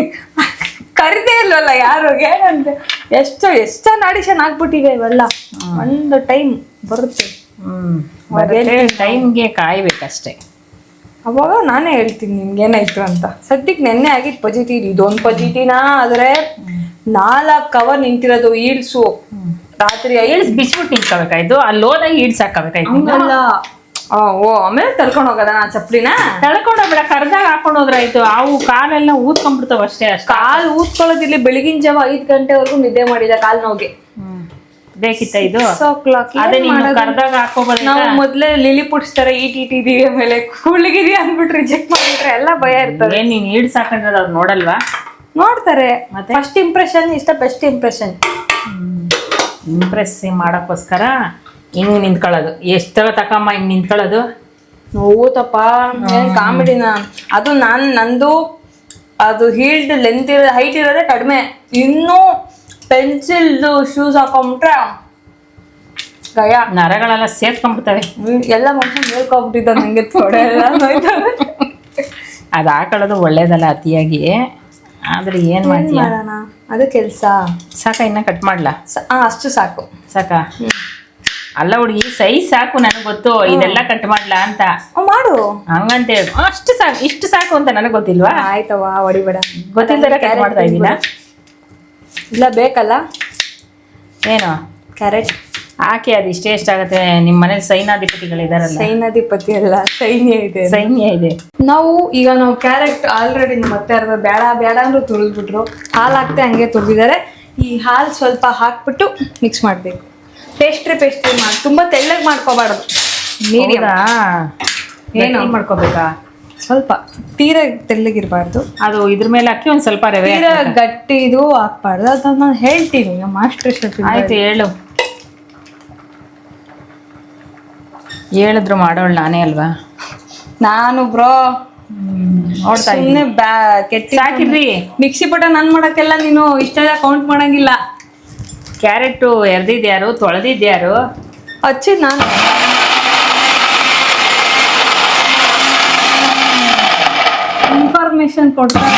ಕರಿದೇ ಇಲ್ವಲ್ಲ ಯಾರು, ಏನಂತೆ ಎಷ್ಟು ಆಡಿಷನ್ ಆಗ್ಬಿಟ್ಟಿದೆ ಇವೆಲ್ಲ. ಒಂದು ಟೈಮ್ ಬರುತ್ತೆ, ಟೈಮ್ಗೆ ಕಾಯ್ಬೇಕಷ್ಟೇ. ಅವಾಗ ನಾನೇ ಹೇಳ್ತೀನಿ ನಿಮ್ಗೆ ಏನಾಯ್ತು ಅಂತ. ಸದ್ಯಕ್ಕೆ ನೆನ್ನೆ ಆಗಿದ್ದು ಪಜಿಟಿ. ಇದೊಂದು ಪಜಿಟಿನ ಆದ್ರೆ 4 ಕವರ್ ನಿಂತಿರೋದು ಈಡ್ಸು. ರಾತ್ರಿ ಈಡ್ಸ್ ಬಿಚ್ಬಿಟ್ಟು ನಿಂತ್ಕೋಬೇಕಾಯ್ತು, ಅಲ್ಲಿ ಹೋದಾಗ ಈಡ್ಸ್ ಹಾಕಬೇಕಾಯ್ತು. ಆಮೇಲೆ ತಳ್ಕೊಂಡು ಹೋಗೋದ ನಾ ಚಪ್ಪಲಿನ ತಳ್ಕೊಂಡು ಹೋಗ್ಬೇಡ, ಕರ್ದಾಗ ಹಾಕೊಂಡು ಹೋದ್ರಾಯ್ತು. ಅವು ಕಾಲೆಲ್ಲ ಊದ್ಕೊಂಡ್ಬಿಡ್ತಾವ ಅಷ್ಟೇ. ಕಾಲು ಊದ್ಕೊಳ್ಳೋದಿಲ್ಲ. ಬೆಳಗಿನ ಜಾವ 5 ಗಂಟೆವರೆಗೂ ನಿದ್ದೆ ಮಾಡಿದ ಕಾಲ್ ನೋವಿಗೆ. ಬೇಕಿತ್ತ ಇದು? ಕರ್ದಾಗ ಹಾಕೋಬೋದು. ನಾವು ಮೊದ್ಲೇ ಲಿಲಿ ಪುಡ್ಸ್ತಾರೆ ಇಟ್ಟಿದ್ದೀವಿ, ಆಮೇಲೆ ಕೂಳಿಗಿರಿ ಅಂದ್ಬಿಟ್ಟು ರಿಜೆಕ್ಟ್ ಮಾಡಿದ್ರೆ ಎಲ್ಲ ಭಯ ಇರ್ತದೆ. ನೀನ್ ಈಡ್ಸ್ ಹಾಕೊಂಡ್ರೆ ಅವ್ರು ನೋಡಲ್ವಾ? ನೋಡ್ತಾರೆ. ಮತ್ತೆ ಫಸ್ಟ್ ಇಂಪ್ರೆಷನ್ ಇಷ್ಟ, ಬೆಸ್ಟ್ ಇಂಪ್ರೆಷನ್. ಇಂಪ್ರೆಸ್ ಮಾಡೋಕ್ಕೋಸ್ಕರ ಹಿಂಗ್ ನಿಂತ್ಕೊಳ್ಳೋದು. ಎಷ್ಟರ ತಕಮ್ಮ ಹಿಂಗ್ ನಿಂತ್ಕೊಳ್ಳೋದು. ಹೌದಪ್ಪ, ಕಾಮಿಡಿನ ಅದು. ನಂದು ಅದು ಹೀಲ್ಡ್ ಲೆಂತ್ ಇರೋದು, ಹೈಟ್ ಇರೋದೇ ಕಡಿಮೆ. ಇನ್ನೂ ಪೆನ್ಸಿಲ್ದು ಶೂಸ್ ಹಾಕೊಂಡ್ಬಿಟ್ರೆ ಗಯ ನರಗಳೆಲ್ಲ ಸೇರ್ಕೊಂಡ್ಬಿಡ್ತವೆ. ಎಲ್ಲ ಮನುಷ್ಯ ಮೇಲ್ಕೊಂಡ್ಬಿಟ್ಟಿದ್ದ ನಂಗೆ ತೊಡೆ ಎಲ್ಲ. ಅದು ಹಾಕೊಳ್ಳೋದು ಒಳ್ಳೇದಲ್ಲ ಅತಿಯಾಗಿ. ಆದ್ರೆ ಏನ್ ಮಾಡ್ತೀಯ, ಅದು ಕೆಲಸ. ಸಾಕ? ಇನ್ನ ಕಟ್ ಮಾಡ್ಲಾ? ಅಷ್ಟು ಸಾಕು. ಸಾಕ? ಅಲ್ಲ ಹುಡುಗಿ ಸೈಜ್ ಸಾಕು ನನಗೆ ಗೊತ್ತು, ಇದೆಲ್ಲ ಕಟ್ ಮಾಡ್ಲಾ ಅಂತ. ಮಾಡು ಹಂಗಂತ ಹೇಳಿ ಅಷ್ಟು ಸಾಕು, ಇಷ್ಟು ಸಾಕು ಅಂತ ನನಗೆ ಗೊತ್ತಿಲ್ವಾ? ಆಯ್ತವ ಹೊಡಿಬೇಡ, ಗೊತ್ತಿಲ್ದರೆ ಕಟ್ ಮಾಡ್ತಾ ಇದ್ದೀನ. ಇಲ್ಲ ಬೇಕಲ್ಲ ಏನು ಕ್ಯಾರೆಟ್ ಹಾಕಿ ಅದು ಇಷ್ಟೇ ಎಷ್ಟಾಗತ್ತೆ. ನಿಮ್ಮ ಮನೇಲಿ ಸೈನಾಧಿಪತಿಗಳಿದಾರಲ್ಲ. ಸೈನಾಧಿಪತಿ ಅಲ್ಲ, ಸೈನ್ಯ ಇದೆ. ಸೈನ್ಯ ಇದೆ. ನಾವು ಕ್ಯಾರೆಟ್ ಆಲ್ರೆಡಿ ಮತ್ತೆ ಅರ್ಧ ಬೇಡ ಬೇಡ ಅಂದ್ರೂ ತುಳಿದ್ಬಿಟ್ರು. ಹಾಲು ಹಾಕ್ತೆ ಹಂಗೆ ತುಳಿದಿದ್ದಾರೆ. ಈ ಹಾಲು ಸ್ವಲ್ಪ ಹಾಕ್ಬಿಟ್ಟು ಮಿಕ್ಸ್ ಮಾಡಬೇಕು. ಪೇಸ್ಟ್ರಿ ಮಾಡಿ, ತುಂಬ ತೆಳ್ಳಗೆ ಮಾಡ್ಕೋಬಾರ್ದು, ಮೀಡಿಯಮ್. ಏನು ಮಾಡ್ಕೋಬೇಕಾ? ಸ್ವಲ್ಪ ತೀರಾ ತೆಳ್ಳಗಿರಬಾರ್ದು. ಅದು ಇದ್ರ ಮೇಲೆ ಹಾಕಿ ಒಂದ್ ಸ್ವಲ್ಪ ರವೆ ತೀರಾ ಗಟ್ಟಿ ಇದು ಹಾಕ್ಬಾರ್ದು. ಅದನ್ನ ನಾನು ಹೇಳ್ತೀನಿ ನಮ್ಮ ಮಾಸ್ಟರ್ ಶೆಫ್. ಆಯ್ತು ಹೇಳು, ಹೇಳಿದ್ರು ಮಾಡೋಳು ನಾನೇ ಅಲ್ವಾ? ನಾನು ಬ್ರೋ ನೋಡ್ತಾ ಸುಮ್ಮನೆ ಕೆಟ್ಟಿ ಸಾಕಿದ್ರಿ. ಮಿಕ್ಸಿ ಬಟನ್ ನನ್ ಮಾಡಕ್ಕೆಲ್ಲ ನೀನು ಇಷ್ಟೆಲ್ಲ ಕೌಂಟ್ ಮಾಡಂಗಿಲ್ಲ. ಕ್ಯಾರೆಟು ಎರ್ದಿದ್ಯಾರು, ತೊಳೆದಿದ್ಯಾರು? ಹಚ್ಚಿದ್ ನಾನು. ಇನ್ಫಾರ್ಮೇಶನ್ ಕೊಡ್ತಾರೆ.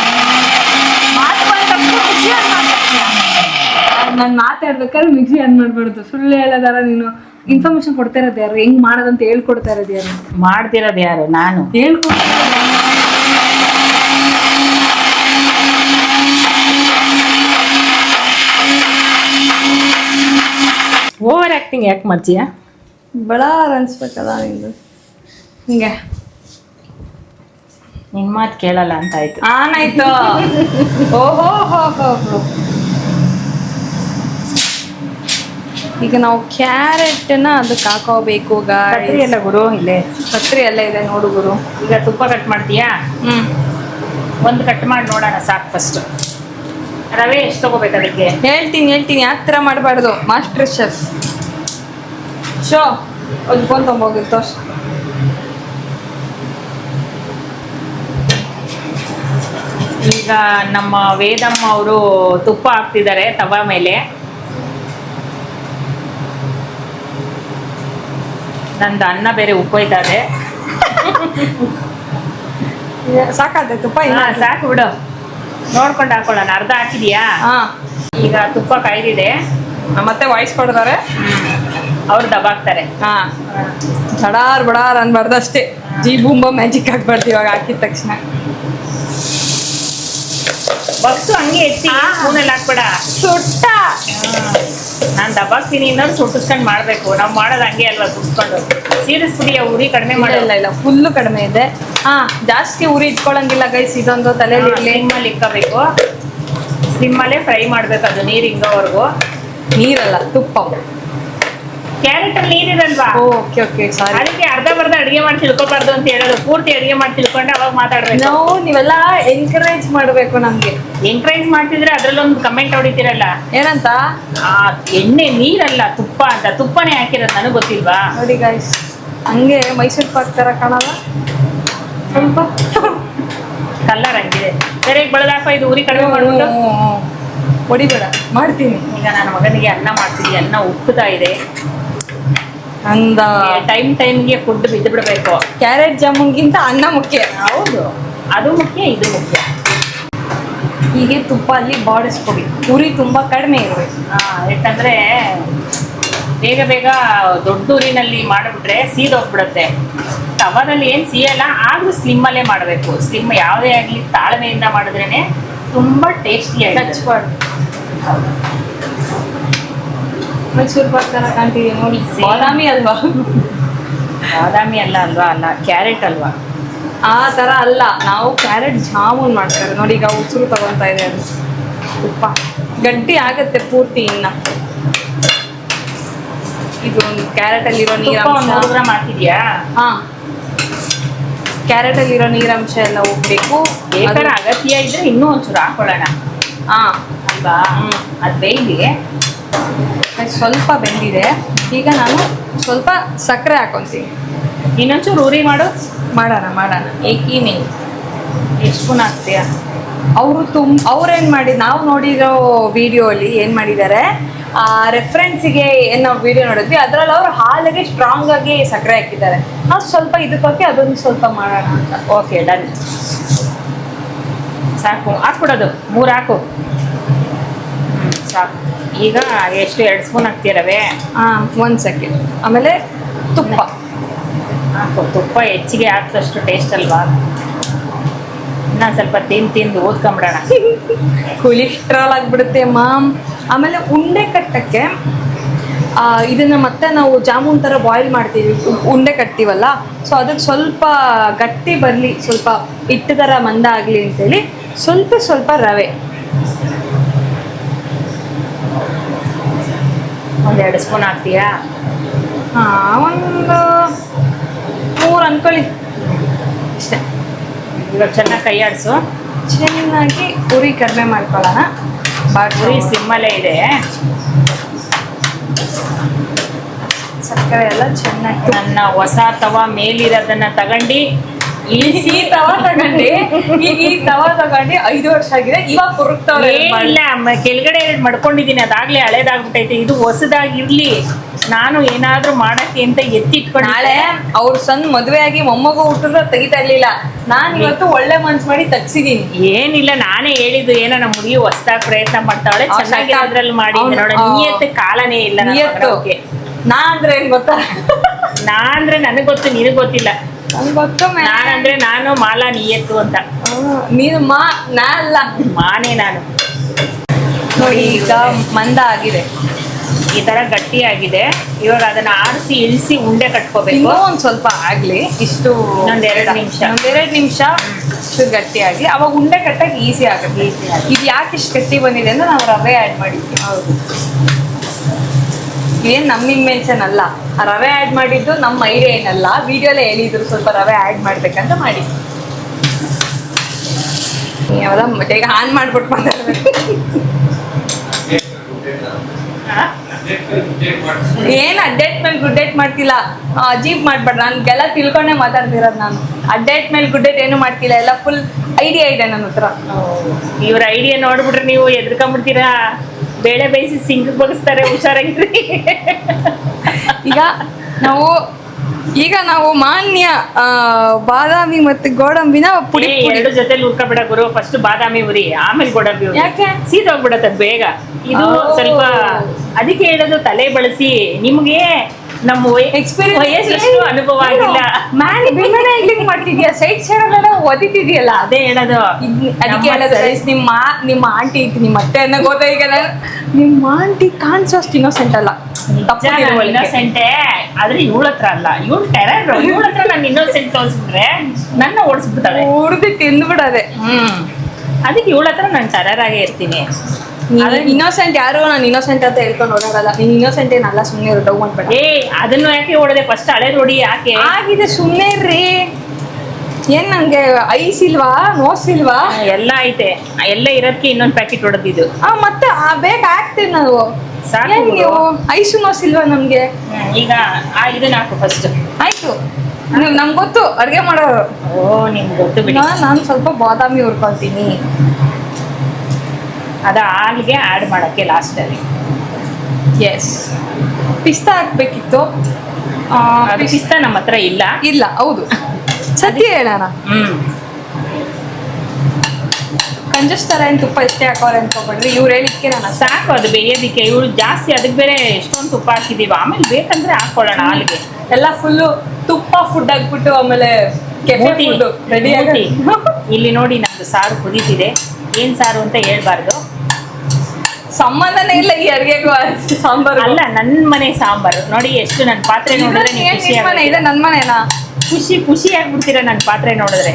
ನಾನು ಮಾತಾಡ್ಬೇಕಾದ್ರೆ ಮಿಕ್ಸಿ ಆನ್ ಮಾಡ್ಬಾರ್ದು. ಸುಳ್ಳು ಹೇಳೋದಾರ ನೀನು. ಇನ್ಫಾರ್ಮೇಶನ್ ಕೊಡ್ತಾ ಇರೋದು ಯಾರು, ಹೆಂಗ್ ಮಾಡೋದಂತ ಹೇಳ್ಕೊಡ್ತಾ ಇರೋದು ಯಾರು? ಮಾಡ್ತಿರೋದು ಯಾರು? ನಾನು ಓವರ್ ಆಕ್ಟಿಂಗ್ ಯಾಕೆ ಮಾಡ್ತೀಯ? ಬಡಾರ್ ಅನ್ಸ್ಬೇಕಲ್ಲ ನಿಂದು. ಹಿಂಗೆ ನಿನ್ ಮಾತು ಕೇಳಲ್ಲ ಅಂತ ಆಯ್ತು. ಆನಾಯ್ತು. ಓಹೋ ಹೋ ಹೋ ಹೋ. ಈಗ ನಾವು ಕ್ಯಾರೆಟ್ನ ಅದಕ್ಕೆ ಹಾಕೋಬೇಕು. ಕತ್ರಿ ಎಲ್ಲ ಗುರು ಇಲ್ಲೇ? ಕತ್ರಿ ಎಲ್ಲ ಇದೆ ನೋಡು ಗುರು. ಈಗ ತುಪ್ಪ ಕಟ್ ಮಾಡ್ತೀಯಾ? ಒಂದು ಕಟ್ ಮಾಡಿ ನೋಡೋಣ ಸಾಕು. ಫಸ್ಟ್ ರವೆ ಎಷ್ಟು ತಗೋಬೇಕು ಅದಕ್ಕೆ? ಹೇಳ್ತೀನಿ ಯಾವ ಥರ ಮಾಡಬಾರ್ದು. ಮಾಸ್ಟರ್ ಶೆಫ್ ಒಂದು ಫೋನ್ ತೊಗೊಂಬೋಗಿ ತೋರ್ಸು. ಈಗ ನಮ್ಮ ವೇದಮ್ಮ ಅವರು ತುಪ್ಪ ಹಾಕ್ತಿದ್ದಾರೆ ತವಾ ಮೇಲೆ. ನಂದು ಅನ್ನ ಬೇರೆ ಉಪ್ಪೋಯ್ತಾರೆ. ಸಾಕಾದೆ ತುಪ್ಪ? ಸಾಕು ಬಿಡು, ನೋಡ್ಕೊಂಡು ಹಾಕೊಳ್ಳೋಣ. ಅರ್ಧ ಹಾಕಿದ್ಯಾ? ಈಗ ತುಪ್ಪ ಕಾಯ್ದಿದೆ. ಮತ್ತೆ ವಾಯ್ಸ್ ಕೊಡ್ತಾರೆ, ಅವ್ರು ದಬಾಕ್ತಾರೆ. ಬಡಾರ್ ಅನ್ಬಾರ್ದು ಅಷ್ಟೇ. ಜಿ ಬೂಂಬ ಮ್ಯಾಜಿಕ್ ಆಗ್ಬಾರ್ದು ಇವಾಗ ಹಾಕಿದ ತಕ್ಷಣ. ಬಗ್ಸು ಹಂಗೆ ಎತ್ತಿ ಸ್ಪೂನಲ್ಲಿ ಹಾಕ್ಬೇಡ. ಸುಟ್ಟ ನಾನು ದಬಾಕ್ತೀನಿ ಇನ್ನೊಂದು ಸುಟ್ಟಿಸ್ಕೊಂಡು ಮಾಡ್ಬೇಕು. ನಾವು ಮಾಡೋದು ಹಂಗೆ ಅಲ್ವಾ, ಸುಟ್ಕೊಂಡು. ಸೀರಿಸ್ಬಿಡಿ, ಉರಿ ಕಡಿಮೆ ಮಾಡಲ್ಲ. ಇಲ್ಲ ಫುಲ್ಲು ಕಡಿಮೆ ಇದೆ. ಜಾಸ್ತಿ ಉರಿ ಇಟ್ಕೊಳಂಗಿಲ್ಲ ಗೈಸ್. ಇದೊಂದು ತಲೆಯಲ್ಲಿ ಸ್ಲಿಮ್ಮಲ್ಲಿ ಇಕ್ಕಬೇಕು. ಸ್ಲಿಮ್ಮಲ್ಲೇ ಫ್ರೈ ಮಾಡ್ಬೇಕು ಅದು ನೀರು ಹಿಂಗೋವರೆಗೂ. ನೀರಲ್ಲ, ತುಪ್ಪ. ಕ್ಯಾರೆಟ್ ಅಲ್ಲಿ ನೀರಿರಲ್ವಾ? Okay sorry. ಅದಕ್ಕೆ ಅರ್ಧ ಅಡುಗೆ ಮಾಡಿ ತಿಳ್ಕೊಬಾರ್ದು ಅಂತ ಹೇಳೋದು. ಪೂರ್ತಿ ಅಡುಗೆ ಮಾಡಿ ತಿಳ್ಕೊಂಡೆ ಅವಾಗ ಮಾತಾಡ್ಬೇಕು. ನೀವೆಲ್ಲ ಎಂಕರೇಜ್ ಮಾಡ್ಬೇಕು ನಮ್ಗೆ. ಎಂಕರೇಜ್ ಮಾಡ್ತಿದ್ರೆ ಅದ್ರಲ್ಲೊಂದು ಕಮೆಂಟ್ ಹೊಡಿತೀರಲ್ಲ, ಏನಂತ? ಎಣ್ಣೆ ನೀರಲ್ಲ ತುಪ್ಪ ಅಂತ. ತುಪ್ಪನೇ ಹಾಕಿರೋದು, ನನಗೆ ಗೊತ್ತಿಲ್ವಾ? ನೋಡಿ ಗೈಸ್, ಹಂಗೆ ಮೈಸೂರು ಪಾಕ್ ತರ ಕಾಣಲ್ಲ ಸ್ವಲ್ಪ. ಕಲ್ಲರ್ ಹಂಗಿದೆ. ಸರಿಯಾಗಿ ಬೆಳೆದಾಕ. ಇದು ಉರಿ ಕಡಿಮೆ ಮಾಡ್ಬಿಟ್ಟು ಹೊಡಿಬೇಡ, ಮಾಡ್ತೀನಿ. ಈಗ ನನ್ನ ಮಗನಿಗೆ ಅನ್ನ ಮಾಡ್ತಿದ್ದೆ. ಅನ್ನ ಉಕ್ಕುತ್ತಾ ಇದೆ. ಟೈಮ್ಗೆ ಫುಡ್ ಬಿದ್ದು ಬಿಡಬೇಕು. ಕ್ಯಾರೆಟ್ ಜಾಮೂನ್ಗಿಂತ ಅನ್ನ ಮುಖ್ಯ. ಹೌದು, ಅದು ಮುಖ್ಯ, ಇದು ಮುಖ್ಯ. ಹೀಗೆ ತುಪ್ಪ ಅಲ್ಲಿ ಬಾಡಿಸ್ಕೊಡಿ. ಉರಿ ತುಂಬಾ ಕಡಿಮೆ ಇರಬೇಕು. ಯಾಕಂದ್ರೆ ಬೇಗ ದೊಡ್ಡ ಉರಿನಲ್ಲಿ ಮಾಡಿಬಿಟ್ರೆ ಸೀದೋಗ್ಬಿಡುತ್ತೆ. ತವದಲ್ಲಿ ಏನು ಸಿಯಲ್ಲ, ಆದ್ರೂ ಸ್ಲಿಮ್ಮಲ್ಲೇ ಮಾಡಬೇಕು. ಸ್ಲಿಮ್ ಯಾವುದೇ ಆಗಲಿ ತಾಳ್ಮೆಯಿಂದ ಮಾಡಿದ್ರೇನೆ ತುಂಬಾ ಟೇಸ್ಟಿಯಾಗಿ. ಹಚ್ಬಾರ್ದು. ಮೈಸೂರು ಪಾಕ್ ತರ ಕಾಣ್ತಿದೆ ನೋಡಿ. ಬಾದಾಮಿ ಅಲ್ವಾ? ಬಾದಾಮಿ ಅಲ್ವಾ? ಕ್ಯಾರೆಟ್ ಅಲ್ವಾ? ಆ ಥರ ಅಲ್ಲ. ನಾವು ಕ್ಯಾರೆಟ್ ಜಾಮೂನ್ ಮಾಡ್ತಾರೆ ನೋಡಿ. ಈಗ ಉಸಿರು ತಗೊತಾ ಇದೆ ಅದು. ತುಪ್ಪ ಗಟ್ಟಿ ಆಗತ್ತೆ ಪೂರ್ತಿ. ಇನ್ನ ಇದು ಕ್ಯಾರೆಟಲ್ಲಿರೋ ನೀರಾಂಶ ಮಾಡ್ತಿದ್ಯಾ? ಕ್ಯಾರೆಟಲ್ಲಿರೋ ನೀರಾಂಶ ಎಲ್ಲ ಹೋಗ್ಬೇಕು. ಬೇಕಾದ್ರೆ ಅಗತ್ಯ ಇದ್ರೆ ಇನ್ನೂ ಒಂಚೂರು ಹಾಕೊಳ್ಳೋಣ ಅಲ್ವಾ? ಅದು ಬೇಯ್ಲಿ. ಸ್ವಲ್ಪ ಬೆಂದಿದೆ. ಈಗ ನಾನು ಸ್ವಲ್ಪ ಸಕ್ಕರೆ ಹಾಕೊತೀನಿ. ಇನ್ನೊಂಚೂರು ಉರಿ ಮಾಡೋಣ. ಏಕೀನೇ ಎಷ್ಟು ಸ್ಪೂನ್ ಹಾಕ್ತೀಯಾ? ಅವ್ರೇನು ಮಾಡಿ, ನಾವು ನೋಡಿರೋ ವಿಡಿಯೋ ಅಲ್ಲಿ ಏನು ಮಾಡಿದ್ದಾರೆ, ರೆಫರೆನ್ಸಿಗೆ ಏನು ನಾವು ವಿಡಿಯೋ ನೋಡಿದ್ವಿ ಅದರಲ್ಲಿ ಅವರು ಹಾಲಿಗೆ ಸ್ಟ್ರಾಂಗ್ ಆಗಿ ಸಕ್ಕರೆ ಹಾಕಿದ್ದಾರೆ. ನಾವು ಸ್ವಲ್ಪ ಇದಕ್ಕೆ ಹಾಕಿ ಅದೊಂದು ಸ್ವಲ್ಪ ಮಾಡೋಣ ಅಂತ. Okay, done. ಸಾಕು, ಹಾಕ್ಬಿಡೋದು. 3 ಹಾಕು. ಸಾಕು. ಈಗ ಎಷ್ಟು 2 ಸ್ಪೂನ್ ಹಾಕ್ತೀಯ ರವೆ? 1 ಸೆಕೆಂಡ್. ಆಮೇಲೆ ತುಪ್ಪ ಹಾಕು. ತುಪ್ಪ ಹೆಚ್ಚಿಗೆ ಹಾಕಿದಷ್ಟು ಟೇಸ್ಟ್ ಅಲ್ವಾ? ಇನ್ನ ಸ್ವಲ್ಪ ತಿಂದು ಓದ್ಕೊಂಬಿಡೋಣ. ಕೊಲೆಸ್ಟ್ರಾಲ್ ಆಗಿಬಿಡುತ್ತೆ ಮಾಮ್. ಆಮೇಲೆ ಉಂಡೆ ಕಟ್ಟಕ್ಕೆ ಇದನ್ನು ಮತ್ತೆ ನಾವು ಜಾಮೂನ್ ಥರ ಬಾಯ್ಲ್ ಮಾಡ್ತೀವಿ, ಉಂಡೆ ಕಟ್ತೀವಲ್ಲ, ಸೊ ಅದಕ್ಕೆ ಸ್ವಲ್ಪ ಗಟ್ಟಿ ಬರಲಿ, ಸ್ವಲ್ಪ ಹಿಟ್ಟು ಥರ ಮಂದ ಆಗಲಿ ಅಂತೇಳಿ ಸ್ವಲ್ಪ ರವೆ. 1-2 ಸ್ಪೂನ್ ಹಾಕ್ತೀಯಾ? ಒಂದು 3 ಅನ್ಕೊಳ್ಳಿ ಅಷ್ಟೇ. ಇವಾಗ ಚೆನ್ನಾಗಿ ಕೈ ಆಡಿಸು. ಚೆನ್ನಾಗಿ ಉರಿ ಕಡಿಮೆ ಮಾಡ್ಕೊಳ್ಳೋಣ. ಉರಿ ಸಿಮ್ಮಲ್ಲೇ ಇದೆ. ಸಕ್ಕರೆ ಎಲ್ಲ ಚೆನ್ನಾಗಿ ನನ್ನ ಹೊಸ ತವಾ ಮೇಲಿರೋದನ್ನ ತಗೊಂಡು ಈ ತವಾ ತಗೊಂಡು ಈಗ ಈ ತವಾ ತಗೊಂಡು 5 ವರ್ಷ ಆಗಿದೆ, ಇವಾಗ ಕುರುಕ್ತಾವ್ರೆ. ಇಲ್ಲ, ಕೆಳಗಡೆ ಮಡ್ಕೊಂಡಿದ್ದೀನಿ, ಅದಾಗ್ಲೇ ಹಳೇದಾಗ್ಬಿಟ್ಟೈತೆ. ಇದು ಹೊಸದಾಗಿರ್ಲಿ, ನಾನು ಏನಾದ್ರೂ ಮಾಡಕ್ಕೆ ಅಂತ ಎತ್ತಿಟ್ಕೊಂಡು. ನಾಳೆ ಅವ್ರ ಸಣ್ಣ ಮದುವೆ ಆಗಿ ಮೊಮ್ಮಗು ಹುಟ್ಟಿದ್ರೆ ತೆಗಿತಾ ಇರ್ಲಿಲ್ಲ, ನಾನು ಇವತ್ತು ಒಳ್ಳೆ ಮನ್ಸು ಮಾಡಿ ತಗ್ಸಿದೀನಿ. ಏನಿಲ್ಲ, ನಾನೇ ಹೇಳಿದ್ದು, ಏನೋ ನಮ್ಮ ಹುಡುಗಿ ಹೊಸದಾಗಿ ಪ್ರಯತ್ನ ಮಾಡ್ತಾವಳೆ, ಚೆನ್ನಾಗಿ ಅದ್ರಲ್ಲಿ ಮಾಡಿ ನೋಡ. ನಿಯತ್ತೆ ಕಾಲನೇ ಇಲ್ಲ. ನಿಯತ್ತು ನಾ ಅಂದ್ರೆ ಏನ್ ಗೊತ್ತಾ? ನಾ ಅಂದ್ರೆ ನನಗ್ ಗೊತ್ತು, ನಿನಗ್ ಗೊತ್ತಿಲ್ಲ. ನನ್ಗೆ ಗೊತ್ತು. ನಾನಂದ್ರೆ ನಾನು, ಮಾಲಾ ನಿಯತ್ತು ಅಂತ. ನೀನು ನಾ ಅಲ್ಲ, ಮಾನೇ ನಾನು. ನೋಡಿ ಈಗ ಮಂದ ಆಗಿದೆ, ಈ ತರ ಗಟ್ಟಿ ಆಗಿದೆ. ಇವಾಗ ಅದನ್ನ ಆರಿಸಿ ಇಳಿಸಿ ಉಂಡೆ ಕಟ್ಕೋಬೇಕು. ಇನ್ನೂ ಒಂದ್ ಸ್ವಲ್ಪ ಆಗ್ಲಿ, ಇಷ್ಟು ಒಂದೆರಡು ನಿಮಿಷ ಇಷ್ಟು ಗಟ್ಟಿ ಆಗ್ಲಿ, ಅವಾಗ ಉಂಡೆ ಕಟ್ಟಕ್ಕೆ ಈಸಿ ಆಗುತ್ತೆ. ಇದು ಯಾಕೆ ಇಷ್ಟು ಗಟ್ಟಿ ಬಂದಿದೆ ಅಂದ್ರೆ ನಾವು ರವೆ ಆ್ಯಡ್ ಮಾಡಿದ್ವಿ. ಹೌದು, ಏನ್ ನಮ್ಮ ಇನ್ವೆನ್ಷನ್ ಅಲ್ಲ, ಆ ರವೆ ಆ್ಯಡ್ ಮಾಡಿದ್ದು ನಮ್ಮ ಐಡಿಯಾ ಏನಲ್ಲ, ವಿಡಿಯೋಲೇ ಹೇಳಿದ್ರು ಸ್ವಲ್ಪ ರವೆ ಆ್ಯಡ್ ಮಾಡ್ಬೇಕಂತ ಮಾಡಿ. ಯಾವ್ದ ಈಗ ಆನ್ ಮಾಡ್ಬಿಟ್ಟು ಮಾತಾಡ್ಬೇಕು. ಏನ್ ಅಡ್ಡೇಟ್ ಮೇಲೆ ಗುಡ್ಡೇಟ್ ಮಾಡ್ತಿಲ್ಲ, ಅಜೀಬ್ ಮಾಡ್ಬೇಡ. ನನ್ಗೆಲ್ಲ ತಿಳ್ಕೊಂಡೆ ಮಾತಾಡ್ತಿರೋದು ನಾನು. ಅಡ್ಡೇಟ್ ಮೇಲೆ ಗುಡ್ಡೇಟ್ ಏನು ಮಾಡ್ತಿಲ್ಲ, ಎಲ್ಲ ಫುಲ್ ಐಡಿಯಾ ಇದೆ ನನ್ನ ಹತ್ರ. ಇವ್ರ ಐಡಿಯಾ ನೋಡ್ಬಿಟ್ರೆ ನೀವು ಎದ್ಕೊಂಡ್ಬಿಡ್ತೀರಾ. ಬೇಳೆ ಬೇಯಿಸಿ ಸಿಂಗ್ ಬಗ್ಸ್ತಾರೆ, ಹುಷಾರಾಗಿರ್ರಿ. ಈಗ ನಾವು ಮಾನ್ಯ ಬಾದಾಮಿ ಮತ್ತೆ ಗೋಡಂಬಿನ ಪುಡಿ ಎರಡು ಜೊತೆಲಿ ಹುರ್ಕೊಬೇಡ ಗುರು. ಫಸ್ಟ್ ಬಾದಾಮಿ ಉರಿ, ಆಮೇಲೆ ಗೋಡಂಬಿ ಉರಿ. ಯಾಕೆ? ಸೀದೋಗ್ಬಿಡತ್ತೆ ಬೇಗ. ಇದು ಸ್ವಲ್ಪ ಅದಕ್ಕೆ ಹೇಳೋದು, ತಲೆ ಬಳಸಿ. ನಿಮ್ಗೆ ನಮ್ಮ ವಯಸ್ಸು ಅನುಭವ ಆಗಿಲ್ಲ. ಮಾಡ್ತಿದ್ಯಾ, ಸೈಡ್ ಸೈಡ್ ಓದಿತಿದ್ಯಲ್ಲ, ಅದೇ ಹೇಳೋದು. ಅದಕ್ಕೆ ಹೇಳೋದು ನಿಮ್ಮ ಆಂಟಿ ನಿಮ್ಮ ಅತ್ತೆ ಅನ್ನೋ ಗೊತ್ತ. ಈಗ ನಿಮ್ಮ ಆಂಟಿ ಕಾಣಿಸೋಷ್ಟು ಇನ್ನೋಸೆಂಟ್ ಅಲ್ಲ, ಇನ್ನೋಸೆಂಟೇ. ಆದ್ರೆ ಇವಳ ಹತ್ರ ಅಲ್ಲ, ಇವಳು ಟೆರರ್. ಇವಳ ಹತ್ರ ನಾನು ಇನ್ನೋಸೆಂಟ್ ತೋರಿಸಿದ್ರೆ ನನ್ನ ಓಡಿಸ್ಬಿಡ್ತಾಳೆ, ಹುಡ್ದು ತಿಂದ್ಬಿಡೋದೆ. ಅದಕ್ಕೆ ಇವಳ ಹತ್ರ ನಾನು ಟೆರರ್ ಆಗೇ ಇರ್ತೀನಿ. ಇನ್ನೋಸೆಂಟ್ ಯಾರು ನಾನು ಇನ್ನೋಸೆಂಟ್ ಅಂತ ಹೇಳ್ಕೊಂಡು ಓಡಾಡಲ್ಲ. ನೀನ್ ಇನ್ನೋಸೆಂಟ್ ಏನಲ್ಲ, ಸುಮ್ಮನೆ ಡೌ ಮಾಡ್ಬೇಡ. ಅದನ್ನು ಯಾಕೆ ಓಡದೆ? ಫಸ್ಟ್ ಹಳೆ ನೋಡಿ ಯಾಕೆ ಆಗಿದೆ, ಸುಮ್ಮನೆ ಇರ್ರಿ. ಏನ್ ನಂಗೆ ಐಸ್ ಇಲ್ವಾ, ನೋಸ್ ಇಲ್ವಾ? ಎಲ್ಲ ಐತೆ, ಎಲ್ಲ ಇರೋದಕ್ಕೆ ಇನ್ನೊಂದು ಪ್ಯಾಕೆಟ್ ಹೊಡೆದಿದ್ದು. ಮತ್ತೆ ಬೇಗ ಹಾಕ್ತೀವಿ ನಾವು. ನೀವು ಐಸು ನೋಸ್ ಇಲ್ವಾ ನಮ್ಗೆ? ಈಗ ಇದನ್ನ ಹಾಕು ಫಸ್ಟ್. ಆಯ್ತು, ನಮ್ಗೆ ಗೊತ್ತು ಅಡ್ಗೆ ಮಾಡೋರು. ನಿಮ್ಗೆ ಗೊತ್ತು ಬಿಡಿ. ನಾನು ಸ್ವಲ್ಪ ಬಾದಾಮಿ ಹುರ್ಕೊಳ್ತೀನಿ. ಅದ ಹಾಲಿಗೆ ಆ್ಯಡ್ ಮಾಡೋಕ್ಕೆ ಲಾಸ್ಟಲ್ಲಿ. ಎಸ್, ಪಿಸ್ತಾ ಹಾಕ್ಬೇಕಿತ್ತು. ಪಿಸ್ತಾ ನಮ್ಮ ಹತ್ರ ಇಲ್ಲ. ಹೌದು, ಸತ್ಯ ಹೇಳೋಣ. ಕಂಜಸ್ ಥರ ಏನು ತುಪ್ಪ ಎಷ್ಟೇ ಹಾಕೋರೆ ಅನ್ಕೊಬೇಡ್ರಿ. ಇವ್ರು ಹೇಳಿದ್ಕೆ ನಾನು ಸಾಕು ಅದು ಬೇಯೋದಕ್ಕೆ. ಇವಳು ಜಾಸ್ತಿ, ಅದಕ್ಕೆ ಬೇರೆ ಎಷ್ಟೊಂದು ತುಪ್ಪ ಹಾಕಿದೀವಿ. ಆಮೇಲೆ ಬೇಕಂದ್ರೆ ಹಾಕೊಳ್ಳೋಣ ಹಾಲಿಗೆ. ಎಲ್ಲ ಫುಲ್ಲು ತುಪ್ಪ ಫುಡ್ ಹಾಕ್ಬಿಟ್ಟು ಆಮೇಲೆ ರೆಡಿ ಆಗಿ. ಇಲ್ಲಿ ನೋಡಿ, ನಮ್ದು ಸಾರು ಕುದೀತಿದೆ. ಏನ್ ಸಾರು ಅಂತ ಹೇಳ್ಬಾರ್ದು, ಸಂಬಂಧನೇ ಇಲ್ಲ ಈ ಅಡುಗೆಗೂ ಸಾಂಬಾರು. ಅಲ್ಲ, ನನ್ನ ಮನೆ ಸಾಂಬಾರು ನೋಡಿ. ಎಷ್ಟು ನನ್ನ ಪಾತ್ರೆ ನೋಡಿದ್ರೆ ಇದೆ. ನನ್ನ ಮನೆನಾ? ಖುಷಿ ಆಗ್ಬಿಡ್ತೀರಾ ನನ್ನ ಪಾತ್ರೆ ನೋಡಿದ್ರೆ.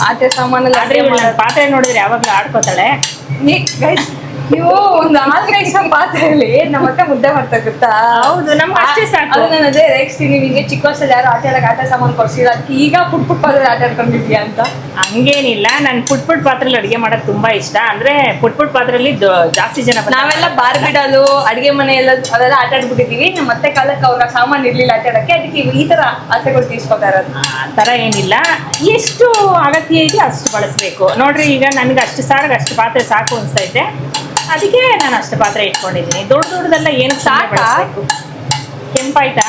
ಆಚೆ ಸಾಮಾನಲ್ಲಿ ಆದ್ರೆ ನನ್ನ ಪಾತ್ರೆ ನೋಡಿದ್ರೆ ಯಾವಾಗ್ಲೂ ಆಡ್ಕೋತಾಳೆ. ನೀವು ಒಂದು 4-5 ಪಾತ್ರೆಯಲ್ಲಿ ನಮ್ಮ ಅಕ್ಕ ಮುದ್ದೆ ಮಾಡ್ತಾ ಗೊತ್ತಾ? ಹೌದು, ನಮ್ಗೆ ಅಷ್ಟೇ ಸಾಕು. ಅದು ನಾನು ಅದೇ ರೇಗಿಸ್ತೀನಿ, ನಿಮಗೆ ಚಿಕ್ಕ ವಯಸ್ಸಲ್ಲಿ ಯಾರು ಆಟ ಸಾಮಾನು ಕೊಡ್ಸಿಲ್ಲ, ಅದಕ್ಕೆ ಈಗ ಪುಟ್ ಪಾತ್ರೆ ಆಟ ಆಡ್ಕೊಂಡಿದ್ಯಾ ಅಂತ. ಹಂಗೇನಿಲ್ಲ, ನನ್ ಪುಟ್ ಪಾತ್ರೆಯಲ್ಲಿ ಅಡಿಗೆ ಮಾಡೋದು ತುಂಬಾ ಇಷ್ಟ. ಅಂದ್ರೆ ಪುಟ್ ಪಾತ್ರೆಯಲ್ಲಿ ಜಾಸ್ತಿ ಜನ. ನಾವೆಲ್ಲ ಬಾರ್ಬಿಡಲು ಅಡಿಗೆ ಮನೆ ಎಲ್ಲ ಅದೆಲ್ಲ ಆಟ ಆಡ್ಬಿಟ್ಟಿದೀವಿ. ನಮ್ಮ ಮತ್ತೆ ಕಾಲಕ್ಕೆ ಅವ್ರ ಸಾಮಾನು ಇರ್ಲಿಲ್ಲ ಆಟ ಆಡಕ್ಕೆ, ಅದಕ್ಕೆ ಈ ತರ ಆಸೆಗಳು ತೀರ್ಸ್ಕೊತಾ ಇರೋದು. ಆ ತರ ಏನಿಲ್ಲ, ಎಷ್ಟು ಅಗತ್ಯ ಇದೆ ಅಷ್ಟು ಬಳಸ್ಬೇಕು. ನೋಡ್ರಿ, ಈಗ ನನ್ಗೆ ಅಷ್ಟು ಸಾರಿಗೆ ಅಷ್ಟು ಪಾತ್ರೆ ಸಾಕು ಅನ್ಸೈತೆ, ಅದಕ್ಕೆ ನಾನು ಅಷ್ಟು ಪಾತ್ರೆ ಇಟ್ಕೊಂಡಿದ್ದೀನಿ. ದೊಡ್ಡದೆಲ್ಲ ಏನು ಸಾಕು. ಕೆಂಪಾಯ್ತಾ?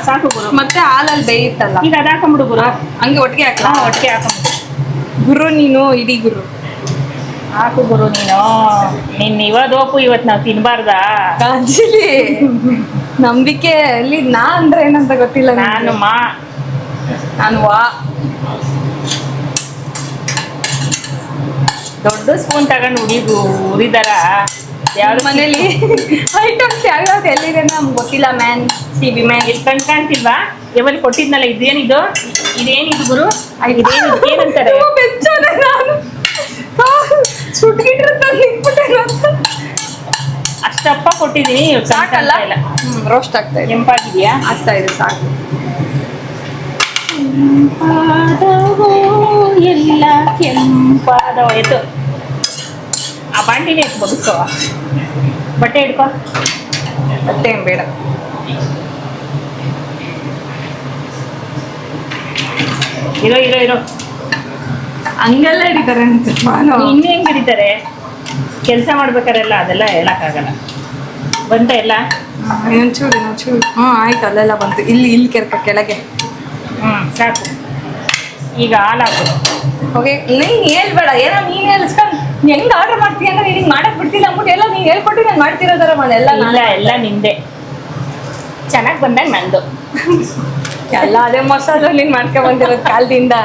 ಸಾಕು ಗುರು. ಮತ್ತೆ ಹಾಲಲ್ಲಿ ಬೇಯುತ್ತಲ್ಲ, ಈಗ ಅದು ಹಾಕೊಂಬಿಡು ಗುರು. ಹಂಗೆ ಒಟ್ಟಿಗೆ ಹಾಕಲ್ಲ? ಒಟ್ಟಿಗೆ ಹಾಕೊಂಬಿಡು ಗುರು. ನೀನು ಇಡೀ ಗುರು. ಹಾಕು ಗುರು ನೀನು ಇವತ್ತು ಇವತ್ತು ನಾವು ತಿನ್ಬಾರ್ದಾ? ಕಾಂಜಿಲಿ ನಂಬಿಕೆ ಅಲ್ಲಿ ನಾ ಅಂದ್ರೆ ಏನಂತ ಗೊತ್ತಿಲ್ಲ ನಾನು ನಾನು ವಾ ದೊಡ್ಡ ಸ್ಪೂನ್ ತಗೊಂಡು ಉರಿದಾರ ಯಾವ್ದು ಮನೇಲಿ ಐಟಮ್ಸ್ ಯಾವ್ಯಾವ್ದು ಎಲ್ಲಿದೆ ನಮ್ಗೆ ಗೊತ್ತಿಲ್ಲ ಮ್ಯಾನ್. ಟಿವಿ ಮ್ಯಾನ್ ಇಲ್ಲಿ ಕಣ್ಕಾಣ್ತಿಲ್ವಾ? ಯಾವಲ್ಲಿ ಕೊಟ್ಟಿದ್ನಲ್ಲ ಇದೇನಿದು ಗುರು? ಏನಂತಾರೆ? ನಾನು ಅಷ್ಟಪ್ಪ ಕೊಟ್ಟಿದ್ದೀನಿ. ಸಾಕಲ್ಲ? ರೋಸ್ಟ್ ಆಗ್ತಾ ಇದೆ. ಕೆಂಪಾಗಿದೆಯಾ? ಆಗ್ತಾ ಇದೆ, ಸಾಕು. ಎಲ್ಲ ಕೆಂಪಾದವ ಎತ್ತು. ಆ ಬಾಂಡಿನೇ ಎತ್ತು ಬಗ್ಸ್ಕೋ. ಬಟ್ಟೆ ಹಿಡ್ಕೊ. ಬಟ್ಟೆ ಏನ್ ಬೇಡ. ಇರೋ ಹಂಗೆಲ್ಲ ಹಿಡಿತಾರೆ ಅಂತ ಇನ್ನು ಹೆಂಗ್ ಹಿಡಿತಾರೆ? ಕೆಲಸ ಮಾಡ್ಬೇಕಾರೆಲ್ಲ ಅದೆಲ್ಲ ಹೇಳಕ್ಕಾಗಲ್ಲ. ಬಂತ ಎಲ್ಲ? ಇನ್ನೊಂಚೂರು ಆಯ್ತು, ಅಲ್ಲೆಲ್ಲ ಬಂತು. ಇಲ್ಲಿ ಕೆಳಗೆ ಸಾಕು. ಈಗ ಹಾಲು ಹಾಕು. ಓಕೆ, ನೀನ್ ಹೇಳ್ಬೇಡ, ಏನೋ ನೀನ್ ಹೇಳ್ಸ್ಕೊಂಡು ಹೆಂಗ್ ಆರ್ಡರ್ ಮಾಡ್ತೀಯ ಅಂದ್ರೆ ನಿನಗೆ ಮಾಡಕ್ ಬಿಡ್ತಿಲ್ಲ ಅಂದ್ಬಿಟ್ಟು ಎಲ್ಲ ನೀನ್ ಹೇಳ್ಕೊಟ್ಟು ನಾನು ಮಾಡ್ತಿರೋದಾರ ಎಲ್ಲ ನಿಂದೆ. ಚೆನ್ನಾಗಿ ಬಂದಾಗ ನಂದು. ಎಲ್ಲ ಅದೇ ಮಸಾಲ ನೀನ್ ಮಾಡ್ಕೊಂಡ್ ಬಂದಿರೋದು ಕಾಲದಿಂದ.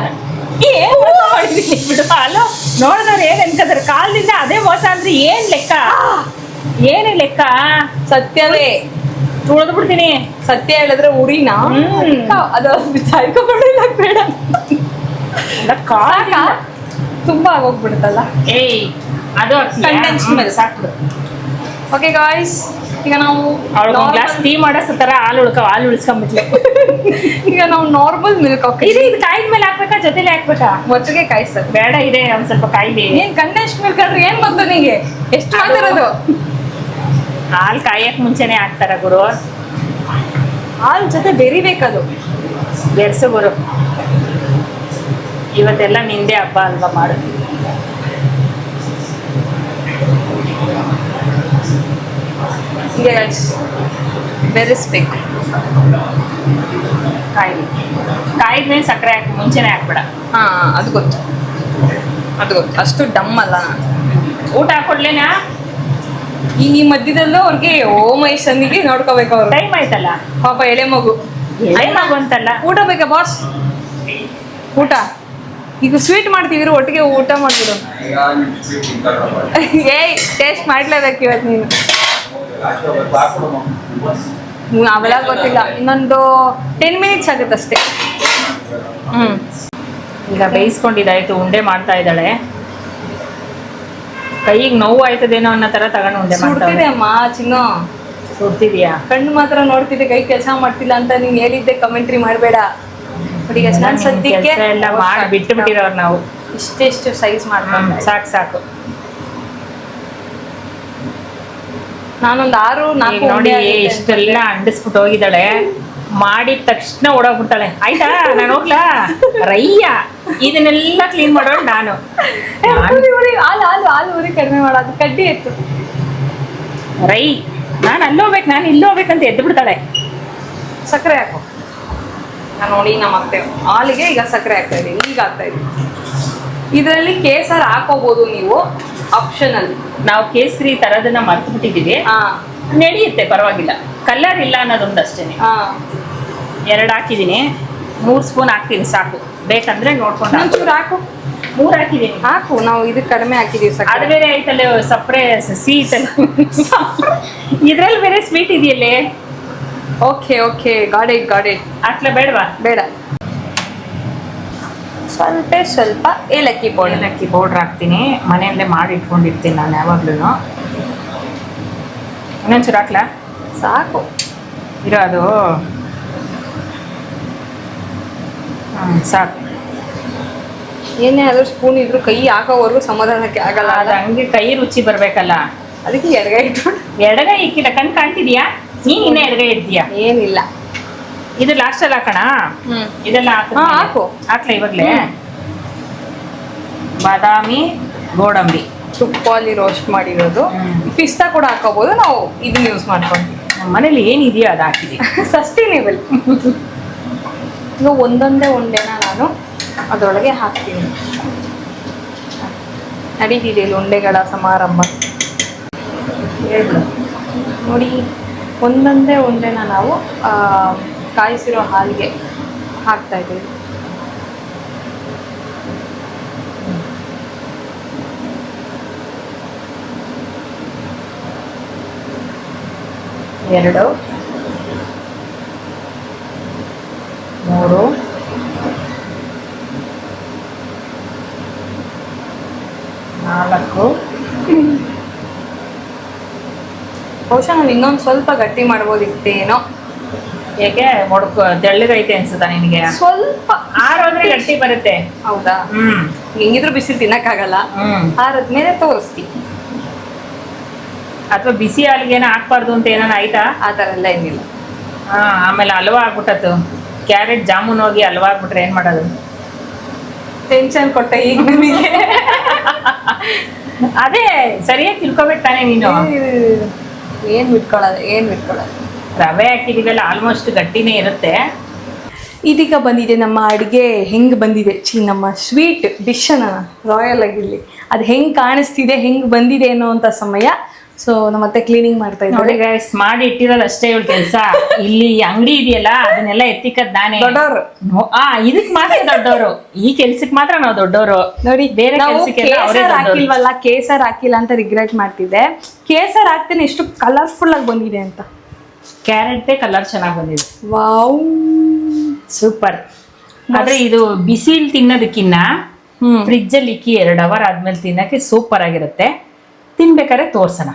ಏನ್ ಮೋಸ ಮಾಡಿದೀನಿ ಬಿಡು. ಅಲೋ, ನೋಡಿದ್ರೆ ಏನ್ ಅನ್ಕೋತಾರೆ? ಕಾಲದಿಂದ ಅದೇ ಮೋಸ ಅಂದ್ರೆ ಏನ್ ಲೆಕ್ಕ? ಏನೇ ಲೆಕ್ಕ? ಸತ್ಯವೇ ತುಳಿದು ಬಿಡ್ತೀನಿ. ಸತ್ಯ ಹೇಳಿದ್ರೆ ಉರಿನಾ ಅದು ಸಾಯ್ಕೊಬಿಡಿಲ್ಲ, ಬೇಡ. ತುಂಬಾ ಆಗೋಗ್ಬಿಡುತ್ತಲ್ಲ. ಏಯ್, ಅದು ಸಾಕು. ಓಕೆ ಗಾಯ್ಸ್, ಈಗ ನಾವು ಗ್ಲಾಸ್ ಟೀ ಮಾಡೋ ಹಾಲು ಉಳಿಸ್ಕೊಂಡ್ಬಿಟ್ಲೆ. ಈಗ ನಾವು ನಾರ್ಮಲ್ ಮಿಲ್ಕ್ ಇದು ಕಾಯಿದ ಮೇಲೆ ಹಾಕ್ಬೇಕಾ ಜೊತೆಲಿ ಹಾಕ್ಬೇಕಾ? ಒಟ್ಟಿಗೆ ಕಾಯಿಸೋದು ಬೇಡ, ಇದೆ ಒಂದ್ ಸ್ವಲ್ಪ ಕಾಯಿಲಿ. ಏನ್ ಕಂಡೆನ್ಸ್ ಮಿಲ್ಕ್ ಅಂದ್ರೆ ಏನ್ ಬಂತು ನಿಂಗೆ? ಎಷ್ಟು ಮಾಡಿರೋದು? ಹಾಲು ಕಾಯಕ್ ಮುಂಚೆನೆ ಹಾಕ್ತಾರ ಗುರು. ಹಾಲ್ ಜೊತೆ ಬೆರಿಬೇಕದು. ಬೆರ್ಸು ಗುರು. ಇವತ್ತೆಲ್ಲ ನಿಂದೆ ಹಬ್ಬ ಅಲ್ವಾ, ಮಾಡು. ಬೆರೆಸ್ಬೇಕು. ಕಾಯಿದ್ಮೇಲೆ ಸಕ್ಕರೆ ಹಾಕಿ ಮುಂಚೆನೆ ಹಾಕ್ಬೇಡ. ಹಾ, ಅದು ಗೊತ್ತು. ಅಷ್ಟು ಡಮ್ ಅಲ್ಲ ನಾನು. ಊಟ ಹಾಕೊಡ್ಲೇನಾ? ಈ ಮಧ್ಯದಲ್ಲೂ ಅವ್ರಿಗೆ ಮೈಸನ್ನಿಗೆ ನೋಡ್ಕೋಬೇಕು ಅವ್ರು. ಟೈಮ್ ಆಯ್ತಲ್ಲ ಪಾಪ, ಎಳೆ ಮಗು ಅಂತಲ್ಲ. ಊಟ ಬೇಕಾ ಬಾಸ್? ಊಟ ಈಗ ಸ್ವೀಟ್ ಮಾಡ್ತೀವಿ, ಒಟ್ಟಿಗೆ ಊಟ ಮಾಡ್ಬಿಡು. ಏಯ್, ಟೇಸ್ಟ್ ಮಾಡ್ಲೇಬೇಕು ಇವತ್ತು ನೀನು. ಅವೆಲ್ಲ ಗೊತ್ತಿಲ್ಲ. ಇನ್ನೊಂದು 10 ಮಿನಿಟ್ಸ್ ಆಗುತ್ತೆ ಅಷ್ಟೇ. ಈಗ ಬೇಯಿಸ್ಕೊಂಡಿದ್ದಾಯ್ತು. ಉಂಡೆ ಮಾಡ್ತಾ ಇದ್ದಾಳೆ. ಕೈಗೆ ನೋವು ಆಯ್ತದೇನೋ ಅನ್ನೋ ತರ ತಗೊಂಡು ಉಂಡೆ ಮಾಡ್ತಾಳೆ. ಅಮ್ಮ ಚಿನ್ನು, ಸುಡ್ತಿದ್ಯಾ? ಕಣ್ಣು ಮಾತ್ರ ನೋಡ್ತಿದ್ದೆ, ಕೈ ಕೆಲಸ ಮಾಡ್ತಿಲ್ಲ ಅಂತ ನೀನ್ ಹೇಳಿದ್ದೆ. ಕಮೆಂಟ್ರಿ ಮಾಡಬೇಡ. ಈಗ ನಾನು ಸದ್ಯಕ್ಕೆ ಎಲ್ಲ ಮಾಡಿ ಬಿಟ್ಟು ಬಿಟ್ಟಿರೋರು ನಾವು. ಇಷ್ಟೆಷ್ಟು ಸೈಜ್ ಮಾಡ್ಕೊಂಡು ಸಾಕು. ನಾನೊಂದು 6-4 ನೋಡಿ ಇಷ್ಟೆಲ್ಲ ಅಂಡಿಸ್ಬಿಟ್ಟು ಹೋಗಿದ್ದಾಳೆ. ಮಾಡಿದ ತಕ್ಷಣ ಓಡೋಗ್ಬಿಡ್ತಾಳೆ. ಆಯ್ತಾ, ನಾನು ಹೋಗ್ಲಾ? ರಯ್ಯ ಇದನ್ನೆಲ್ಲ ಕ್ಲೀನ್ ಮಾಡೋಳು ನಾನು. ಹಾಲು ಉರಿ ಕಡಿಮೆ ಮಾಡೋದು, ಕಡ್ಡಿ ಎತ್ತು ರೈ. ನಾನು ಅಲ್ಲೋಗ್ಬೇಕು, ನಾನು ಇಲ್ಲೋಗ್ಬೇಕಂತ ಎದ್ದು ಬಿಡ್ತಾಳೆ. ಸಕ್ಕರೆ ಹಾಕು. ನಾನು ನೋಡಿ ನಮ್ಮ ಅತ್ತೆ ಹಾಲಿಗೆ ಈಗ ಸಕ್ಕರೆ ಹಾಕ್ತಾ ಇದ್ದೀನಿ. ಈಗ ಹಾಕ್ತಾ ಇದ್ದೀನಿ. ಇದರಲ್ಲಿ ಕೇಸರ್ ಹಾಕೋಬಹುದು ನೀವು, ಆಪ್ಷನಲ್. ನಾವು ಕೇಸರಿ ತರದನ್ನ ಮರ್ತು ಬಿಟ್ಟಿದ್ದೀವಿ. ನಡೆಯುತ್ತೆ, ಪರವಾಗಿಲ್ಲ. ಕಲರ್ ಇಲ್ಲ ಅನ್ನೋದೊಂದು ಅಷ್ಟೇನೆ. 2 ಹಾಕಿದ್ದೀನಿ. 3 ಸ್ಪೂನ್ ಹಾಕ್ತೀನಿ, ಸಾಕು. ಬೇಕಂದ್ರೆ ನೋಡ್ಕೊಂಡು ಹಾಕು. 3 ಹಾಕಿದ್ದೀನಿ. ಹಾಕು, ನಾವು ಇದಕ್ಕೆ ಕಡಿಮೆ ಹಾಕಿದೀವಿ. ಅದು ಬೇರೆ ಐತಲ್ಲ, ಸಪ್ರೆ ಸ್ವೀಟ್ ಅಲ್ಲ. ಇದ್ರಲ್ಲಿ ಬೇರೆ ಸ್ವೀಟ್ ಇದೆಯಲ್ಲೇ. Okay, got it. ಅಟ್ಲ ಬೇಡವಾ? ಬೇಡ. ಸ್ವಲ್ಪ ಏಲಕ್ಕಿ ಪೌಡ್ರ್ ಹಾಕ್ತೀನಿ. ಮನೆಯಲ್ಲೇ ಮಾಡಿ ಇಟ್ಕೊಂಡಿರ್ತೀನಿ ನಾನು ಯಾವಾಗ್ಲೂ. ಇನ್ನೊಂಚೂರು ಹಾಕ್ಲಾ? ಸಾಕು ಇರೋ ಅದು. ಸಾಕು. ಏನೇ ಆದ್ರೂ ಸ್ಪೂನ್ ಇದ್ರು ಕೈ ಹಾಕೋವರೆಗೂ ಸಮಾಧಾನಕ್ಕೆ ಆಗಲ್ಲ. ಅದು ಹಂಗೆ ಕೈ ರುಚಿ ಬರ್ಬೇಕಲ್ಲ, ಅದಕ್ಕೆ ಎಡಗೈ ಇಟ್ಬಿಟ್ಟು. ಎಡಗೈ ಇಕ್ಕಿದ ಕಣ್ ಕಾಣ್ತಿದ್ಯಾ? ನೀನ್ ಇನ್ನೇ ಎಡಗೈ ಇಡ್ತೀಯಾ? ಏನಿಲ್ಲ, ಇದು ಲಾಸ್ಟಲ್ಲಿ ಹಾಕೋಣ. ಇದೆಲ್ಲ ಹಾಕು. ಹಾಕ್ಲಾ ಇವಾಗ್ಲೇ? ಬಾದಾಮಿ, ಗೋಡಂಬಿ ತುಪ್ಪಲ್ಲಿ ರೋಸ್ಟ್ ಮಾಡಿರೋದು. ಪಿಸ್ತಾ ಕೂಡ ಹಾಕೋಬಹುದು. ನಾವು ಇದನ್ನ ಯೂಸ್ ಮಾಡ್ಕೊಂಡು ನಮ್ಮ ಮನೇಲಿ ಏನಿದೆಯೋ ಅದು ಹಾಕಿದೀವಿ. ಸಸ್ಟೈನೇಬಲ್. ಈಗ ಒಂದೊಂದೇ ಉಂಡೆನ ನಾನು ಅದರೊಳಗೆ ಹಾಕ್ತೀನಿ. ನಡೀತಿದೆ ಇಲ್ಲಿ ಉಂಡೆಗಳ ಸಮಾರಂಭ. ನೋಡಿ, ಒಂದೊಂದೇ ಉಂಡೆನ ನಾವು ಕಾಯಿಸಿರೋ ಹಾಲಿಗೆ ಹಾಕ್ತಾ ಇದ್ದೀವಿ. ಎರಡು, ಮೂರು, ನಾಲ್ಕು. ಬಹುಶಃ ನಾನು ಇನ್ನೊಂದು ಸ್ವಲ್ಪ ಗಟ್ಟಿ ಮಾಡ್ಬೋದಿತ್ತೇನೋ. ಯಾಕೆ ಮೊಡಕು ತೆಳ್ಳಗೈತೆ ಅನ್ಸುತ್ತಾ ನಿನಗೆ? ಸ್ವಲ್ಪ ಆರೋದ್ರೆ ಗಟ್ಟಿ ಬರುತ್ತೆ. ಹೌದಾ? ಹೆಂಗಿದ್ರು ಬಿಸಿಲು ತಿನ್ನಕ್ಕಾಗಲ್ಲ. ಆರದ್ಮೇಲೆ ತೋರಿಸ್ತೀನಿ. ಅಥವಾ ಬಿಸಿ ಹಾಲಿಗೆನ ಹಾಕ್ಬಾರ್ದು ಅಂತ ಏನಾನ ಆಯ್ತಾ? ಆ ಥರ ಎಲ್ಲ ಏನಿಲ್ಲ. ಆಮೇಲೆ ಹಲ್ವಾ ಆಗ್ಬಿಟ್ಟತ್ತು. ಕ್ಯಾರೆಟ್ ಜಾಮೂನ್ ಹೋಗಿ ಹಲ್ವಾ ಆಗ್ಬಿಟ್ರೆ ಏನ್ ಮಾಡೋದು? ಟೆನ್ಷನ್ ಕೊಟ್ಟೆ ಈಗ ನನಗೆ. ಅದೇ ಸರಿಯಾಗಿ ತಿಳ್ಕೊಬೇಕು ತಾನೇ ನೀನು. ಏನ್ ಬಿಟ್ಕೊಳ್ಳೋದು. ರವೆ ಹಾಕಿದೀವಲ್ಲ, ಆಲ್ಮೋಸ್ಟ್ ಗಟ್ಟಿನೇ ಇರುತ್ತೆ. ಇದೀಗ ಬಂದಿದೆ ನಮ್ಮ ಅಡುಗೆ ಹೆಂಗೆ ಬಂದಿದೆ, ನಮ್ಮ ಸ್ವೀಟ್ ಡಿಶ್ ರಾಯಲ್ ಆಗಿರಲಿ ಅದು ಹೆಂಗೆ ಕಾಣಿಸ್ತಿದೆ, ಹೆಂಗೆ ಬಂದಿದೆ ಅನ್ನೋಂಥ ಸಮಯ. ಸೊ ನಮ್ಮತ್ತೆ ಕ್ಲೀನಿಂಗ್ ಮಾಡ್ತಾ ನೋಡಿ ಇದ್ದಾರೆ. ಗೈಸ್, ಮಾಡಿ ಇಟ್ಟಿರೋದು ಅಷ್ಟೇ ಇವಳು ಕೆಲಸ. ಇಲ್ಲಿ ಅಂಗಡಿ ಇದೆಯಲ್ಲ, ಅದನ್ನೆಲ್ಲ ಎತ್ತಿಕದ್ ನಾನೇ. ದೊಡ್ಡವರು ಇದಕ್ ಮಾತ್ರ ದೊಡ್ಡವರು, ಈ ಕೆಲ್ಸಕ್ಕೆ ಮಾತ್ರ ನಾವು ದೊಡ್ಡವರು. ನೋಡಿ, ಬೇರೆ ಕೆಲ್ಸಕ್ಕೆಲ್ಲ ಅವರೇ ದೊಡ್ಡವರು. ಹಾಕಿಲ್ವಲ್ಲ, ಕೇಸರ್ ಹಾಕಿಲ್ಲ ಅಂತ ರಿಗ್ರೆಟ್ ಮಾಡ್ತಿದ್ದೆ. ಕೇಸರ್ ಹಾಕ್ತೇನೆ ಎಷ್ಟು ಕಲರ್ಫುಲ್ ಆಗಿ ಬಂದಿದೆ ಅಂತ. ಕ್ಯಾರೆಟ್ ಕಲರ್ ಚೆನ್ನಾಗಿ ಬಂದಿದೆ. Wow, super. ಆದ್ರೆ ಇದು ಬಿಸಿಲ್ ತಿನ್ನೋದಕ್ಕಿನ್ನ ಫ್ರಿಜ್ ಅಲ್ಲಿ ಇಕ್ಕಿ 2 ಅವರ್ ಆದ್ಮೇಲೆ ತಿನ್ನಕ್ಕೆ ಸೂಪರ್ ಆಗಿರುತ್ತೆ. ತಿನ್ಬೇಕಾದ್ರೆ ತೋರ್ಸೋಣ.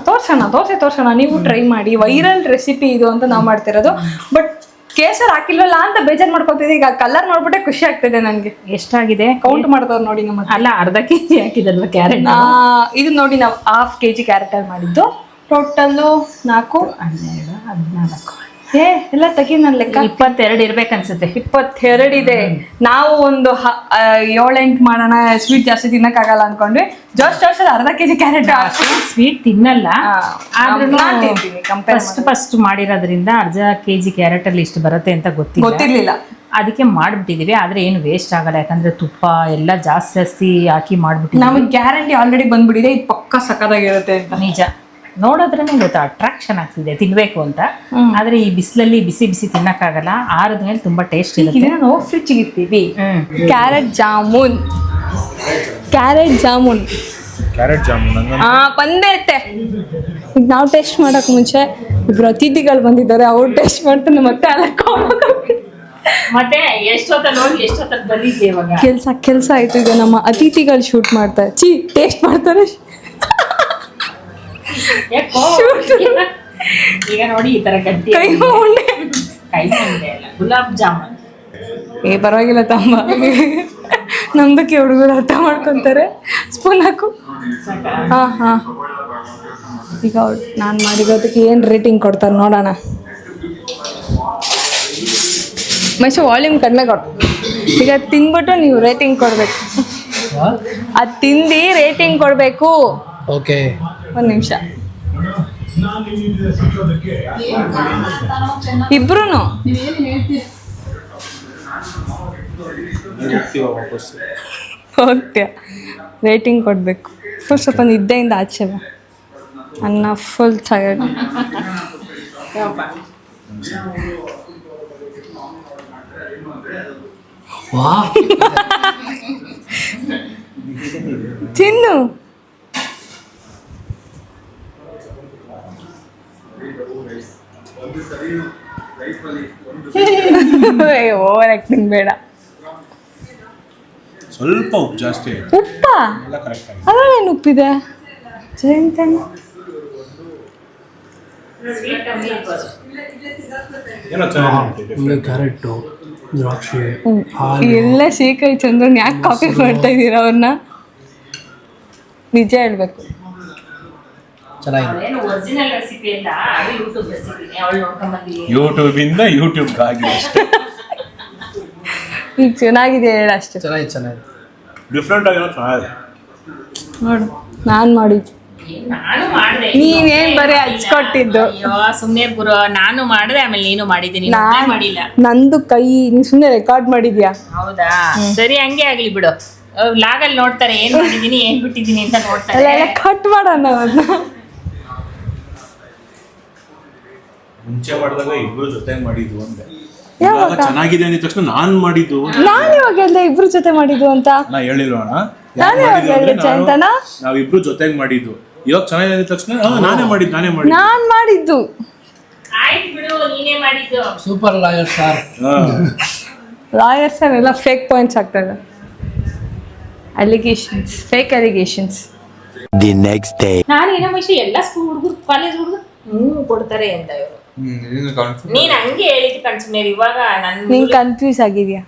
ತೋರ್ಸೋಣ. ನೀವು ಟ್ರೈ ಮಾಡಿ. ವೈರಲ್ ರೆಸಿಪಿ ಇದು ಅಂತ ನಾವು ಮಾಡ್ತಿರೋದು. ಬಟ್ ಕೇಸರ್ ಹಾಕಿಲ್ವಲ್ಲ ಅಂತ ಬೇಜಾರು ಮಾಡ್ಕೊತಿದ್ದೆ. ಈಗ ಕಲರ್ ನೋಡ್ಬಿಟ್ಟೆ ಖುಷಿ ಆಗ್ತಿದೆ ನನಗೆ. ಎಷ್ಟಾಗಿದೆ ಕೌಂಟ್ ಮಾಡ್ದವ್ರು ನೋಡಿ. ನಮ್ಮ ಅಲ್ಲ, ಅರ್ಧ ಕೆಜಿ ಹಾಕಿದಲ್ವ ಕ್ಯಾರೆಟ್? ಇದು ನೋಡಿ, ನಾವು 1/2 kg ಕ್ಯಾರೆಟ್ ಅಲ್ಲಿ ಮಾಡಿದ್ದು. ಟೋಟಲ್ಲು 4, 12, 14. ಎಲ್ಲ ತೆಗಿ ನನ್ನ ಲೆಕ್ಕ. 22 ಇರ್ಬೇಕನ್ಸುತ್ತೆ. 22 ಇದೆ. ನಾವು ಒಂದು 7-8 ಮಾಡೋಣ, ಸ್ವೀಟ್ ಜಾಸ್ತಿ ತಿನ್ನಕ್ಕಾಗಲ್ಲ ಅನ್ಕೊಂಡ್ವಿ. ಜೋಶ್ ಅರ್ಧ kg ಕ್ಯಾರೆಟ್. ಸ್ವೀಟ್ ತಿನ್ನಲ್ಲ, ಆದ್ರೂ ಫಸ್ಟ್ ಮಾಡಿರೋದ್ರಿಂದ ಅರ್ಧ ಕೆಜಿ ಕ್ಯಾರೆಟ್ ಅಲ್ಲಿ ಇಷ್ಟು ಬರುತ್ತೆ ಅಂತ ಗೊತ್ತಿರ್ಲಿಲ್ಲ. ಅದಕ್ಕೆ ಮಾಡ್ಬಿಟ್ಟಿದೀವಿ. ಆದ್ರೆ ಏನು ವೇಸ್ಟ್ ಆಗಲ್ಲ, ಯಾಕಂದ್ರೆ ತುಪ್ಪ ಎಲ್ಲ ಜಾಸ್ತಿ ಹಾಕಿ ಮಾಡ್ಬಿಟ್ಟಿದ್ವಿ. ನಮಗೆ ಗ್ಯಾರಂಟಿ ಆಲ್ರೆಡಿ ಬಂದ್ಬಿಟ್ಟಿದೆ, ಇದು ಪಕ್ಕ ಸಕ್ಕದಾಗಿರುತ್ತೆ ಅಂತ. ನಿಜ, ನೋಡೋದ್ರೇನೆ ಗೊತ್ತಾ ಅಟ್ರಾಕ್ಷನ್ ಆಗ್ತಿದೆ ತಿನ್ಬೇಕು ಅಂತ. ಆದ್ರೆ ಈ ಬಿಸಿಲಲ್ಲಿ ಬಿಸಿ ಬಿಸಿ ತಿನ್ನಕ್ಕಾಗಲ್ಲ. ಆರದ್ಮೇಲೆ ತುಂಬಾ ಟೇಸ್ಟ್ ಇರುತ್ತೆ. ನಾವು ಫ್ರಿಡ್ಜ್ ಇರ್ತೀವಿ. ಕ್ಯಾರೆಟ್ ಜಾಮೂನ್ ಬಂದೈತೆ. ಈಗ ನಾವು ಟೇಸ್ಟ್ ಮಾಡಕ್ ಮುಂಚೆ ಇಬ್ರು ಅತಿಥಿಗಳು ಬಂದಿದ್ದಾರೆ, ಅವ್ರು ಟೇಸ್ಟ್ ಮಾಡ್ತಾರೆ. ಮತ್ತೆ ಮತ್ತೆ ಎಷ್ಟೊತ್ತಲ್ಲಿ ಹೋಗಿ ಎಷ್ಟೊತ್ತಲ್ಲಿ ಬಂದಿದ್ದೆ ಇವಾಗ. ಕೆಲ್ಸ ಆಯ್ತು. ಈಗ ನಮ್ಮ ಅತಿಥಿಗಳು ಶೂಟ್ ಮಾಡ್ತಾರೆ, ಟೇಸ್ಟ್ ಮಾಡ್ತಾರೆ. ಈಗ ನೋಡಿ, ಈ ತರ ಗಟ್ಟಿ ಕೈ ಗುಲಾಬ್ ಜಾಮೂನ್. ಪರವಾಗಿಲ್ಲ ತಮ್ಮ, ನಮ್ದಕ್ಕೆ ಹುಡುಗರು ಅರ್ಥ ಮಾಡ್ಕೊಂತಾರೆ. ಸ್ಪೂನ್ ಹಾಕು. ಹಾ. ಈಗ ನಾನು ಮಾಡಿರೋದಕ್ಕೆ ಏನು ರೇಟಿಂಗ್ ಕೊಡ್ತಾರೆ ನೋಡೋಣ. ಮೈಸು ವಾಲ್ಯೂಮ್ ಕಡಿಮೆ ಕೊಡು. ಈಗ ತಿಂದ್ಬಿಟ್ಟು ನೀವು ರೇಟಿಂಗ್ ಕೊಡ್ಬೇಕು. ಅದು ತಿಂದು ರೇಟಿಂಗ್ ಕೊಡಬೇಕು. ಓಕೆ, 1 ನಿಮಿಷ. ಇಬ್ರು ಹೋಗ್ತೀಯ, ರೇಟಿಂಗ್ ಕೊಡಬೇಕು. ಸ್ವಲ್ಪ ನಿದ್ದೆಯಿಂದ ಆಚೆ ಬಾ. ಅನ್ನ ಫುಲ್ ಟಯರ್ಡ್. ತಿನ್ನು. ಓವರ್ ಆಕ್ಟಿಂಗ್ ಬೇಡ. ಸ್ವಲ್ಪ ಉಪ್ಪು ಜಾಸ್ತಿ. ಉಪ್ಪ ಅದ್ರಲ್ಲೇನು ಉಪ್ಪಿದೆ? ಕ್ಯಾರೆಟ್, ದ್ರಾಕ್ಷಿ, ಎಲ್ಲ ಶೇಖೈ ಚಂದ್ರನ್ ಯಾಕೆ ಕಾಪಿ ಮಾಡ್ತಾ ಇದ್ದೀರಾ ಅವ್ರನ್ನ? ನಿಜ ಹೇಳ್ಬೇಕು. ಯೂಟ್ಯೂಬ್ ಈಗ ಚೆನ್ನಾಗಿದೆ ಹೇಳ ಅಷ್ಟೇ. ಚೆನ್ನಾಗಿ ಡಿಫ್ರೆಂಟ್ ಆಗಿರೋ ಚೆನ್ನಾಗಿದೆ ನೋಡು. ನಾನು ಮಾಡಿದ್ದು, ನೀನೇನ್ ಬರೀ ಹಚ್ಕೊಟ್ಟಿದ್ದು. ಸುಮ್ನೆ ಗುರು, ನಾನು ಮಾಡಿದೆ, ಆಮೇಲೆ ನೀನು ಮಾಡಿದ್ದೀನಿ. ಮಾಡಿಲ್ಲ ನಂದು ಕೈ. ನೀನ್ ಸುಮ್ನೆ ರೆಕಾರ್ಡ್ ಮಾಡಿದ್ಯಾ? ಹೌದಾ, ಸರಿ, ಹಂಗೆ ಆಗ್ಲಿ ಬಿಡು. ಲಾಗಲ್ಲಿ ನೋಡ್ತಾರೆ ಏನ್ ಮಾಡಿದೀನಿ ಏನ್ ಬಿಟ್ಟಿದೀನಿ ಅಂತ ನೋಡ್ತಾರೆ. ಅಲ್ಲ ಕಟ್ ಮಾಡೋಣ ಅದನ್ನ. ಮುಂಚೆ ಮಾಡಿದಾಗ ಇಬ್ರು ಜೊತೆ ಮಾಡಿದ್ದು ಅಂದೆ. ಇವಾಗ ಚೆನ್ನಾಗಿದೆ ಅಂದಿದ ತಕ್ಷಣ ನಾನ್ ಮಾಡಿದ್ದು. ನಾನು ಇವಾಗ ಎಲ್ಲ ಇಬ್ರು ಜೊತೆ ಮಾಡಿದ್ದು ಅಂತ ನಾ ಹೇಳಿಲ್ವಣ. ನಾನು ಇವಾಗ ಹೇಳಿದ್ದೆ ಜಯಂತನ. ನಾವಿಬ್ರು ಜೊತೆಗೆ ಮಾಡಿದ್ದು. ಇವಾಗ ಚೆನ್ನಾಗಿದೆ ಅಂದಿದ ತಕ್ಷಣ ನಾನೇ ಮಾಡಿದ್ದು. ನಾನ್ ಮಾಡಿದ್ದು. ಆಯ್ತು ಬಿಡು, ನೀನೇ ಮಾಡಿದ್ದು. Super lawyer sir. ಲಾಯರ್ಸ್ ಎಲ್ಲ ಫೇಕ್ ಪಾಯಿಂಟ್ಸ್ ಆಗ್ತದೆ. Allegations, fake allegations. The next day. ನಾನು ಏನೋ ವಿಷಯ ಎಲ್ಲ ಸ್ಕೂಲ್ ಹುಡುಗರು ಕಾಲೇಜ್ ಹುಡುಗರು ಕೊಡ್ತಾರೆ ಅಂತ ಇವರು. ನೀನ್ ಹಂಗೆ ಹೇಳಿದ್ ಕಣ್ಸುಮ್ನೆ. ಇವಾಗ ನೀನ್ ಕನ್ಫ್ಯೂಸ್ ಆಗಿದ್ಯಾ?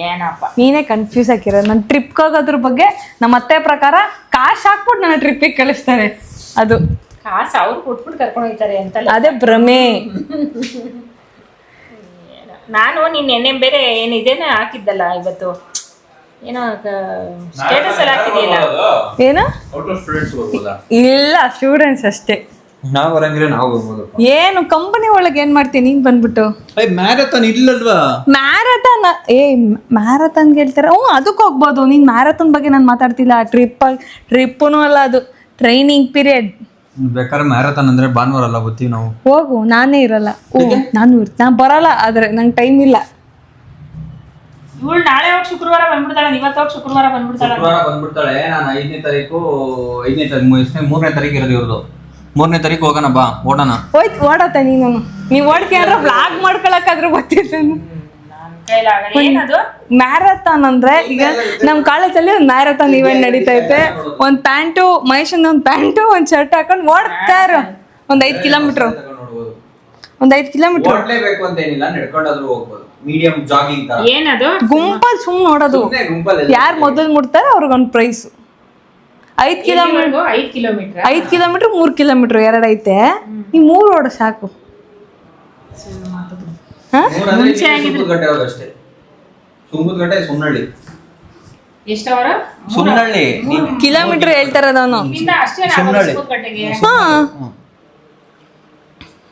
ಏನಪ್ಪ ನೀನೇ ಕನ್ಫ್ಯೂಸ್ ಆಗಿರೋ. ನನ್ನ ಟ್ರಿಪ್ಗೆ ಹೋಗೋದ್ರ ಬಗ್ಗೆ ನಮ್ಮ ಅತ್ತೆ ಪ್ರಕಾರ ಕಾಶ್ ಹಾಕ್ಬಿಟ್ಟು ನನ್ನ ಟ್ರಿಪ್ಪಿಗೆ ಕಳಿಸ್ತಾರೆ. ಅದು ಕಾಸು ಅವ್ರು ಕೊಟ್ಬಿಟ್ಟು ಕರ್ಕೊಂಡು ಹೋಗ್ತಾರೆ ಅಂತಲ್ಲ. ಅದೇ ಭ್ರಮೆ. ನಾನು ನಿನ್ನ ಎಣ್ಣೆ ಬೇರೆ ಏನಿದೇನ ಹಾಕಿದ್ದಲ್ಲ ಇವತ್ತು, ಏನೋ ಸ್ಟೇಟಸ್ ಎಲ್ಲ ಹಾಕಿದೆಯಲ್ಲ. ಏನು? ಇಲ್ಲ, ಸ್ಟೂಡೆಂಟ್ಸ್ ಅಷ್ಟೇ. ನಾವು ಬರಂಗಿಲ್ಲ, ನಾವು ಬರ್ಬೋದು. ಏನು ಕಂಪನಿ ಒಳಗೆ ಏನ್ ಮಾಡ್ತೀನಿ ನೀನ್ ಬಂದ್ಬಿಟ್ಟು? ಮ್ಯಾರಥಾನ್ ಇಲ್ಲಲ್ವಾ? ಮ್ಯಾರಥಾನ್ ಮ್ಯಾರಥಾನ್ ಹೇಳ್ತಾರೆ. ಅದಕ್ಕೆ ಹೋಗ್ಬೋದು. ನೀನ್ ಮ್ಯಾರಥಾನ್ ಬಗ್ಗೆ ನಾನು ಮಾತಾಡ್ತಿಲ್ಲ. ಟ್ರಿಪ್ಪನು ಅಲ್ಲ, ಅದು ಟ್ರೈನಿಂಗ್ ಪೀರಿಯಡ್. ಬೇಕಾದ್ರೆ ಮ್ಯಾರಥಾನ್ ಅಂದ್ರೆ ಭಾನುವಾರ ಅಲ್ಲ, ಬರ್ತೀವಿ ನಾವು. ಹೋಗು, ನಾನೇ ಇರಲ್ಲ. ನಾನು ಬರಲ್ಲ, ಆದ್ರೆ ನಂಗೆ ಟೈಮ್ ಇಲ್ಲ. ಇವಳು ನಾಳೆ ಹೋಗಿ ಶುಕ್ರವಾರ ಬಂದ್ಬಿಡ್ತಾಳೆ, ಇವತ್ತು ಹೋಗಿ ಶುಕ್ರವಾರ ಬಂದ್ಬಿಡ್ತಾಳೆ. ಬಂದ್ಬಿಡ್ತಾಳೆ. ನಾನು 5ನೇ ತಾರೀಕು 3ನೇ ತಾರೀಕು ಇರೋದು ಇವ್ರದ್ದು. 3ನೇ ತಾರೀಕು ಹೋಗೋಣ, ಬಾ ಓಡೋಣ. ಹೋಯ್ತು, ಓಡತ್ತೆ ನೀನು. ನೀವು ಓಡ್ಕೊಂಡ್ರೆ ವ್ಲಾಗ್ ಮಾಡ್ಕೊಳಕಾದ್ರೂ ಗೊತ್ತಿರ್ತೇನೆ. ಏನದು ಮ್ಯಾರಥಾನ್ ಅಂದ್ರೆ, ಈಗ ನಮ್ ಕಾಲೇಜಲ್ಲಿ ಒಂದು ಮ್ಯಾರಥಾನ್ ಇವೆಂಟ್ ನಡೀತೈತೆ. ಒಂದ್ ಪ್ಯಾಂಟು, ಮಹೇಶನ್ ಒಂದ್ ಪ್ಯಾಂಟು, ಒಂದ್ ಶರ್ಟ್ ಹಾಕೊಂಡು ಓಡ್ತಾ ಇರೋ. ಒಂದ್ 5 ಕಿಲೋಮೀಟರ್. ಒಂದ್ 5 ಕಿಲೋಮೀಟರ್ ಓಡ್ಲೇಬೇಕು ಅಂತ ಏನಿಲ್ಲ, ನಡ್ಕೊಂಡಾದ್ರೂ ಹೋಗ್ಬೋದು. ಮೀಡಿಯಂ ಜಾಗಿಂಗ್ ತರ. ಏನದು? ಗುಂಪಲ್ಲಿ ಸುಮ್ಮನೆ ನೋಡೋದು. ಯಾರು ಮೊದಲು ಮುಟ್ತಾರೆ ಅವ್ರಿಗೊಂದು prize. 5 kilometre 5 kilometre 5 kilometre 3 kilometre 2 ಐತೆ. ಈ 3 ಓಡ ಸಾಕು. ಅಷ್ಟೇ. ಸುಂಗುದಗಟ್ಟೆ ಸುನ್ನಳ್ಳಿ. ಎಷ್ಟವರ? ಸುನ್ನಳ್ಳಿ ಕಿಲೋಮೀಟರ್ ಹೇಳ್ತಾರದ ಅವನು.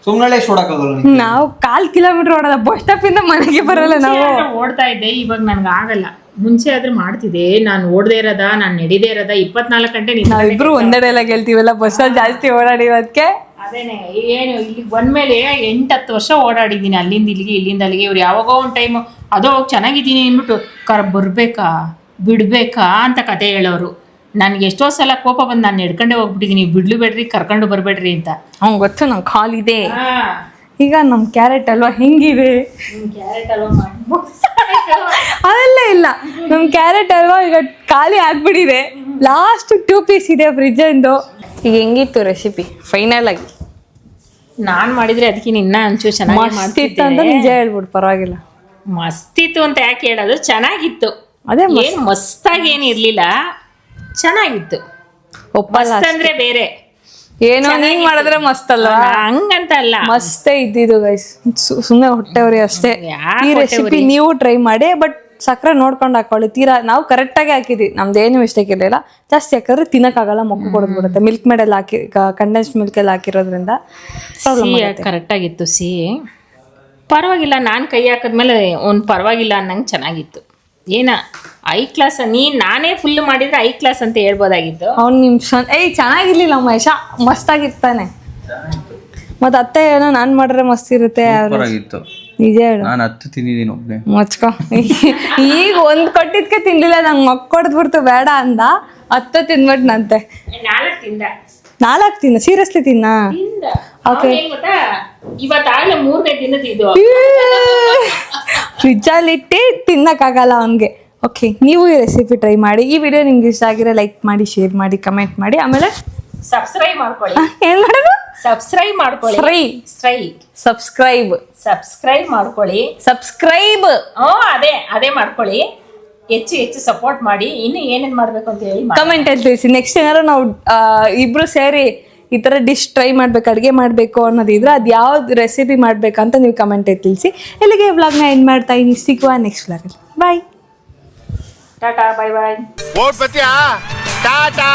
ಸುಮ್ಮನೆ ನೋಡಕ್ಕಾಗಲ್ಲ. ನಾವು 1/4 ಕಿಲೋಮೀಟರ್ ಓಡೋದ. ಬಸ್ ಸ್ಟಾಪ್ ಇಂದ ಮನೆಗೆ ಬರಲ್ಲ ನಾವು. ಓಡ್ತಾ ಇದ್ದೆ, ಇವಾಗ ನನ್ಗೆ ಆಗಲ್ಲ. ಮುಂಚೆ ಆದ್ರೆ ಮಾಡ್ತಿದ್ದೆ. ನಾನು ಓಡದೇ ಇರೋದ, ನಾನು ನಡಿದೇ ಇರೋದ 24 ಗಂಟೆ. ನಾವಿಬ್ರು ಒಂದೇ ಡೈಲಾಗ್ ಹೇಳ್ತೀವಲ್ಲ, ಬಸ್ಸಲ್ಲಿ ಜಾಸ್ತಿ ಓಡಾಡಿರೋದಕ್ಕೆ. ಅದೇನೆ, ಏನು ಇಲ್ಲಿಗೆ ಬಂದ್ಮೇಲೆ 8-10 ವರ್ಷ ಓಡಾಡಿದ್ದೀನಿ, ಅಲ್ಲಿಂದ ಇಲ್ಲಿಗೆ ಇಲ್ಲಿಂದ ಅಲ್ಲಿಗೆ. ಇವ್ರು ಯಾವಾಗೋ ಒಂದು ಟೈಮ್ ಅದೋ ಚೆನ್ನಾಗಿದ್ದೀನಿ ಅಂದ್ಬಿಟ್ಟು ಬರ್ಬೇಕಾ ಬಿಡ್ಬೇಕಾ ಅಂತ ಕತೆ ಹೇಳೋರು. ನನ್ಗೆ ಎಷ್ಟೋ ಸಲ ಕೋಪ ಬಂದು ನಾನು ನಡ್ಕೊಂಡೆ ಹೋಗ್ಬಿಟ್ಟಿದ್ದೀನಿ, ಬಿಡ್ಲು ಬೇಡ್ರಿ ಕರ್ಕೊಂಡು ಬರ್ಬೇಡ್ರಿ ಅಂತ. ಅವ್ನು ಗೊತ್ತು ನಂಗೆ ಕಾಲಿದೆ. ಈಗ ನಮ್ಮ ಕ್ಯಾರೆಟ್ ಅಲ್ವಾ ಹೆಂಗಿದೆ? ಕ್ಯಾರೆಟ್ ಅಲ್ವಾ ಮಾಡ್ಬೋದು. ಅದೆಲ್ಲ ಇಲ್ಲ, ನಮ್ಮ ಕ್ಯಾರೆಟ್ ಅಲ್ವಾ ಈಗ ಖಾಲಿ ಆಗ್ಬಿಟ್ಟಿದೆ. ಲಾಸ್ಟ್ 2 ಪೀಸ್ ಇದೆ ಫ್ರಿಜ್ಜಂದು. ಈಗ ಹೆಂಗಿತ್ತು ರೆಸಿಪಿ ಫೈನಲ್ ಆಗಿ? ನಾನು ಮಾಡಿದ್ರೆ ಅದಕ್ಕೆ ಇನ್ನ ಒಂಚೂರು ಚೆನ್ನಾಗಿ ಮಾಡ್ತಿತ್ತು ಅಂತ ನಿಜ ಹೇಳ್ಬಿಡು, ಪರವಾಗಿಲ್ಲ. ಮಸ್ತಿತ್ತು ಅಂತ ಯಾಕೆ ಹೇಳೋದು? ಚೆನ್ನಾಗಿತ್ತು. ಅದೇ ಏನು ಮಸ್ತಾಗಿ ಏನು ಇರ್ಲಿಲ್ಲ, ಚೆನ್ನಾಗಿತ್ತು. ಮಸ್ತ್ ಅಂದ್ರೆ ಬೇರೆ ಏನೋ ನೀನ್ ಮಾಡಿದ್ರೆ ಮಸ್ತ್ ಅಲ್ವಾ? ಹಂಗಂತ ಅಲ್ಲ, ಮಸ್ತೇ ಇದ್ದಿದ್ದು ಗೈಸ್. ಸುಮ್ಮನೆ ಹೊಟ್ಟೆವ್ರಿ ಅಷ್ಟೇ. ಈ ರೆಸಿಪಿ ನೀವು ಟ್ರೈ ಮಾಡಿ, ಬಟ್ ಸಕ್ಕರೆ ನೋಡ್ಕೊಂಡು ಹಾಕೊಳ್ಳಿ. ತೀರಾ ನಾವು ಕರೆಕ್ಟಾಗಿ ಹಾಕಿದ್ವಿ, ನಮ್ದೇನು ಮಿಸ್ಟೇಕ್ ಇರಲಿಲ್ಲ. ಜಾಸ್ತಿ ಹಾಕಿದ್ರೆ ತಿನ್ನಕ್ಕಾಗಲ್ಲ, ಮೊಕ್ಕು ಕೊಡೋದ್ಬಿಡುತ್ತೆ. ಮಿಲ್ಕ್ ಮೇಡೆಲ್ಲ ಹಾಕಿ, ಕಂಡೆನ್ಸ್ಡ್ ಮಿಲ್ಕ್ ಎಲ್ಲ ಹಾಕಿರೋದ್ರಿಂದ ಕರೆಕ್ಟಾಗಿತ್ತು. ಪರವಾಗಿಲ್ಲ. ನಾನು ಕೈ ಹಾಕಿದ್ಮೇಲೆ ಒಂದು ಪರವಾಗಿಲ್ಲ ಅನ್ನಂಗೆ ಚೆನ್ನಾಗಿತ್ತು. ಏನ ಐ ಕ್ಲಾಸ್ ನಾನೇ ಫುಲ್ ಮಾಡಿದ್ರೆ ಐ ಕ್ಲಾಸ್ ಅಂತ ಹೇಳ್ಬೋದಾಗಿತ್ತು. ಅವ್ನು ಚೆನ್ನಾಗಿರ್ಲಿಲ್ಲ ಮಹೇಶ, ಮಸ್ತಾಗಿರ್ತಾನೆ. ಮತ್ತೆ ಅತ್ತೆ ಏನೋ ನಾನ್ ಮಾಡ್ರೆ ಮಸ್ತ್ ಇರುತ್ತೆ. ನಿಜ ಹೇಳು, ನಾನು 10 ತಿಂದಿದ್ದೀನಿ ಒಬ್ಬನೇ. ಮಚ್ಕೊ. ಈಗ ಒಂದ್ ಕೊಟ್ಟಿದ್ಕೆ ತಿನ್ಲಿಲ್ಲ, ನಂಗೆ ಮಕ್ಕೊಡ್ಬಿಡ್ತು ಬೇಡ ಅಂದ. 10 ತಿನ್ಬಿಟ್ನಂತೆ. 4 ತಿನ್ನ. ಸೀರಿಯಸ್ಲಿ ತಿನ್ನ? ಓಕೆ. ಇವತ್ತಾಗಲೇ 3ನೇ ದಿನದ ಇದು. ಫ್ರಿಜ್ಜಲ್ಲಿ ಇಟ್ಟು ತಿನ್ನಕ್ಕಾಗಲ್ಲ ಅವನಿಗೆ. ಓಕೆ, ನೀವು ಈ ರೆಸಿಪಿ ಟ್ರೈ ಮಾಡಿ. ಈ ವಿಡಿಯೋ ನಿಮ್ಗೆ ಇಷ್ಟ ಆಗಿರೋ ಲೈಕ್ ಮಾಡಿ, ಶೇರ್ ಮಾಡಿ, ಕಮೆಂಟ್ ಮಾಡಿ. ಆಮೇಲೆ ಸಬ್ಸ್ಕ್ರೈಬ್ ಮಾಡ್ಕೊಳ್ಳಿ. ಏನ್ ಮಾಡೋದು? ಸಬ್ಸ್ಕ್ರೈಬ್ ಮಾಡ್ಕೊಳ್ಳಿ. ಸಬ್ಸ್ಕ್ರೈಬ್ ಮಾಡ್ಕೊಳ್ಳಿ. ಸಬ್ಸ್ಕ್ರೈಬ್ ಅದೇ ಮಾಡ್ಕೊಳ್ಳಿ. ಹೆಚ್ಚು ಸಪೋರ್ಟ್ ಮಾಡಿ. ಇನ್ನು ಏನೇನ್ ಮಾಡ್ಬೇಕು ಅಂತ ಹೇಳಿ ಕಮೆಂಟ್ ಅಲ್ಲಿ ತಿಳಿಸಿ. ನೆಕ್ಸ್ಟ್ ಏನಾದ್ರು ನಾವು ಇಬ್ರು ಸೇರಿ ಈ ಥರ ಡಿಶ್ ಟ್ರೈ ಮಾಡ್ಬೇಕು, ಅಡುಗೆ ಮಾಡಬೇಕು ಅನ್ನೋದಿದ್ರೆ ಅದು ಯಾವ್ದು ರೆಸಿಪಿ ಮಾಡ್ಬೇಕಂತ ನೀವು ಕಮೆಂಟಲ್ಲಿ ತಿಳಿಸಿ. ಇಲ್ಲಿಗೆ ವ್ಲಾಗ್ನ ಎಂಡ್ ಮಾಡ್ತಾ ಇದ್ದೀನಿ. ಸಿಗುವ ನೆಕ್ಸ್ಟ್ ವ್ಲಾಗಲ್ಲಿ. ಬಾಯ್. ಟಾಟಾ, ಬಾಯ್ ಬಾಯ್. ಟಾಟಾ.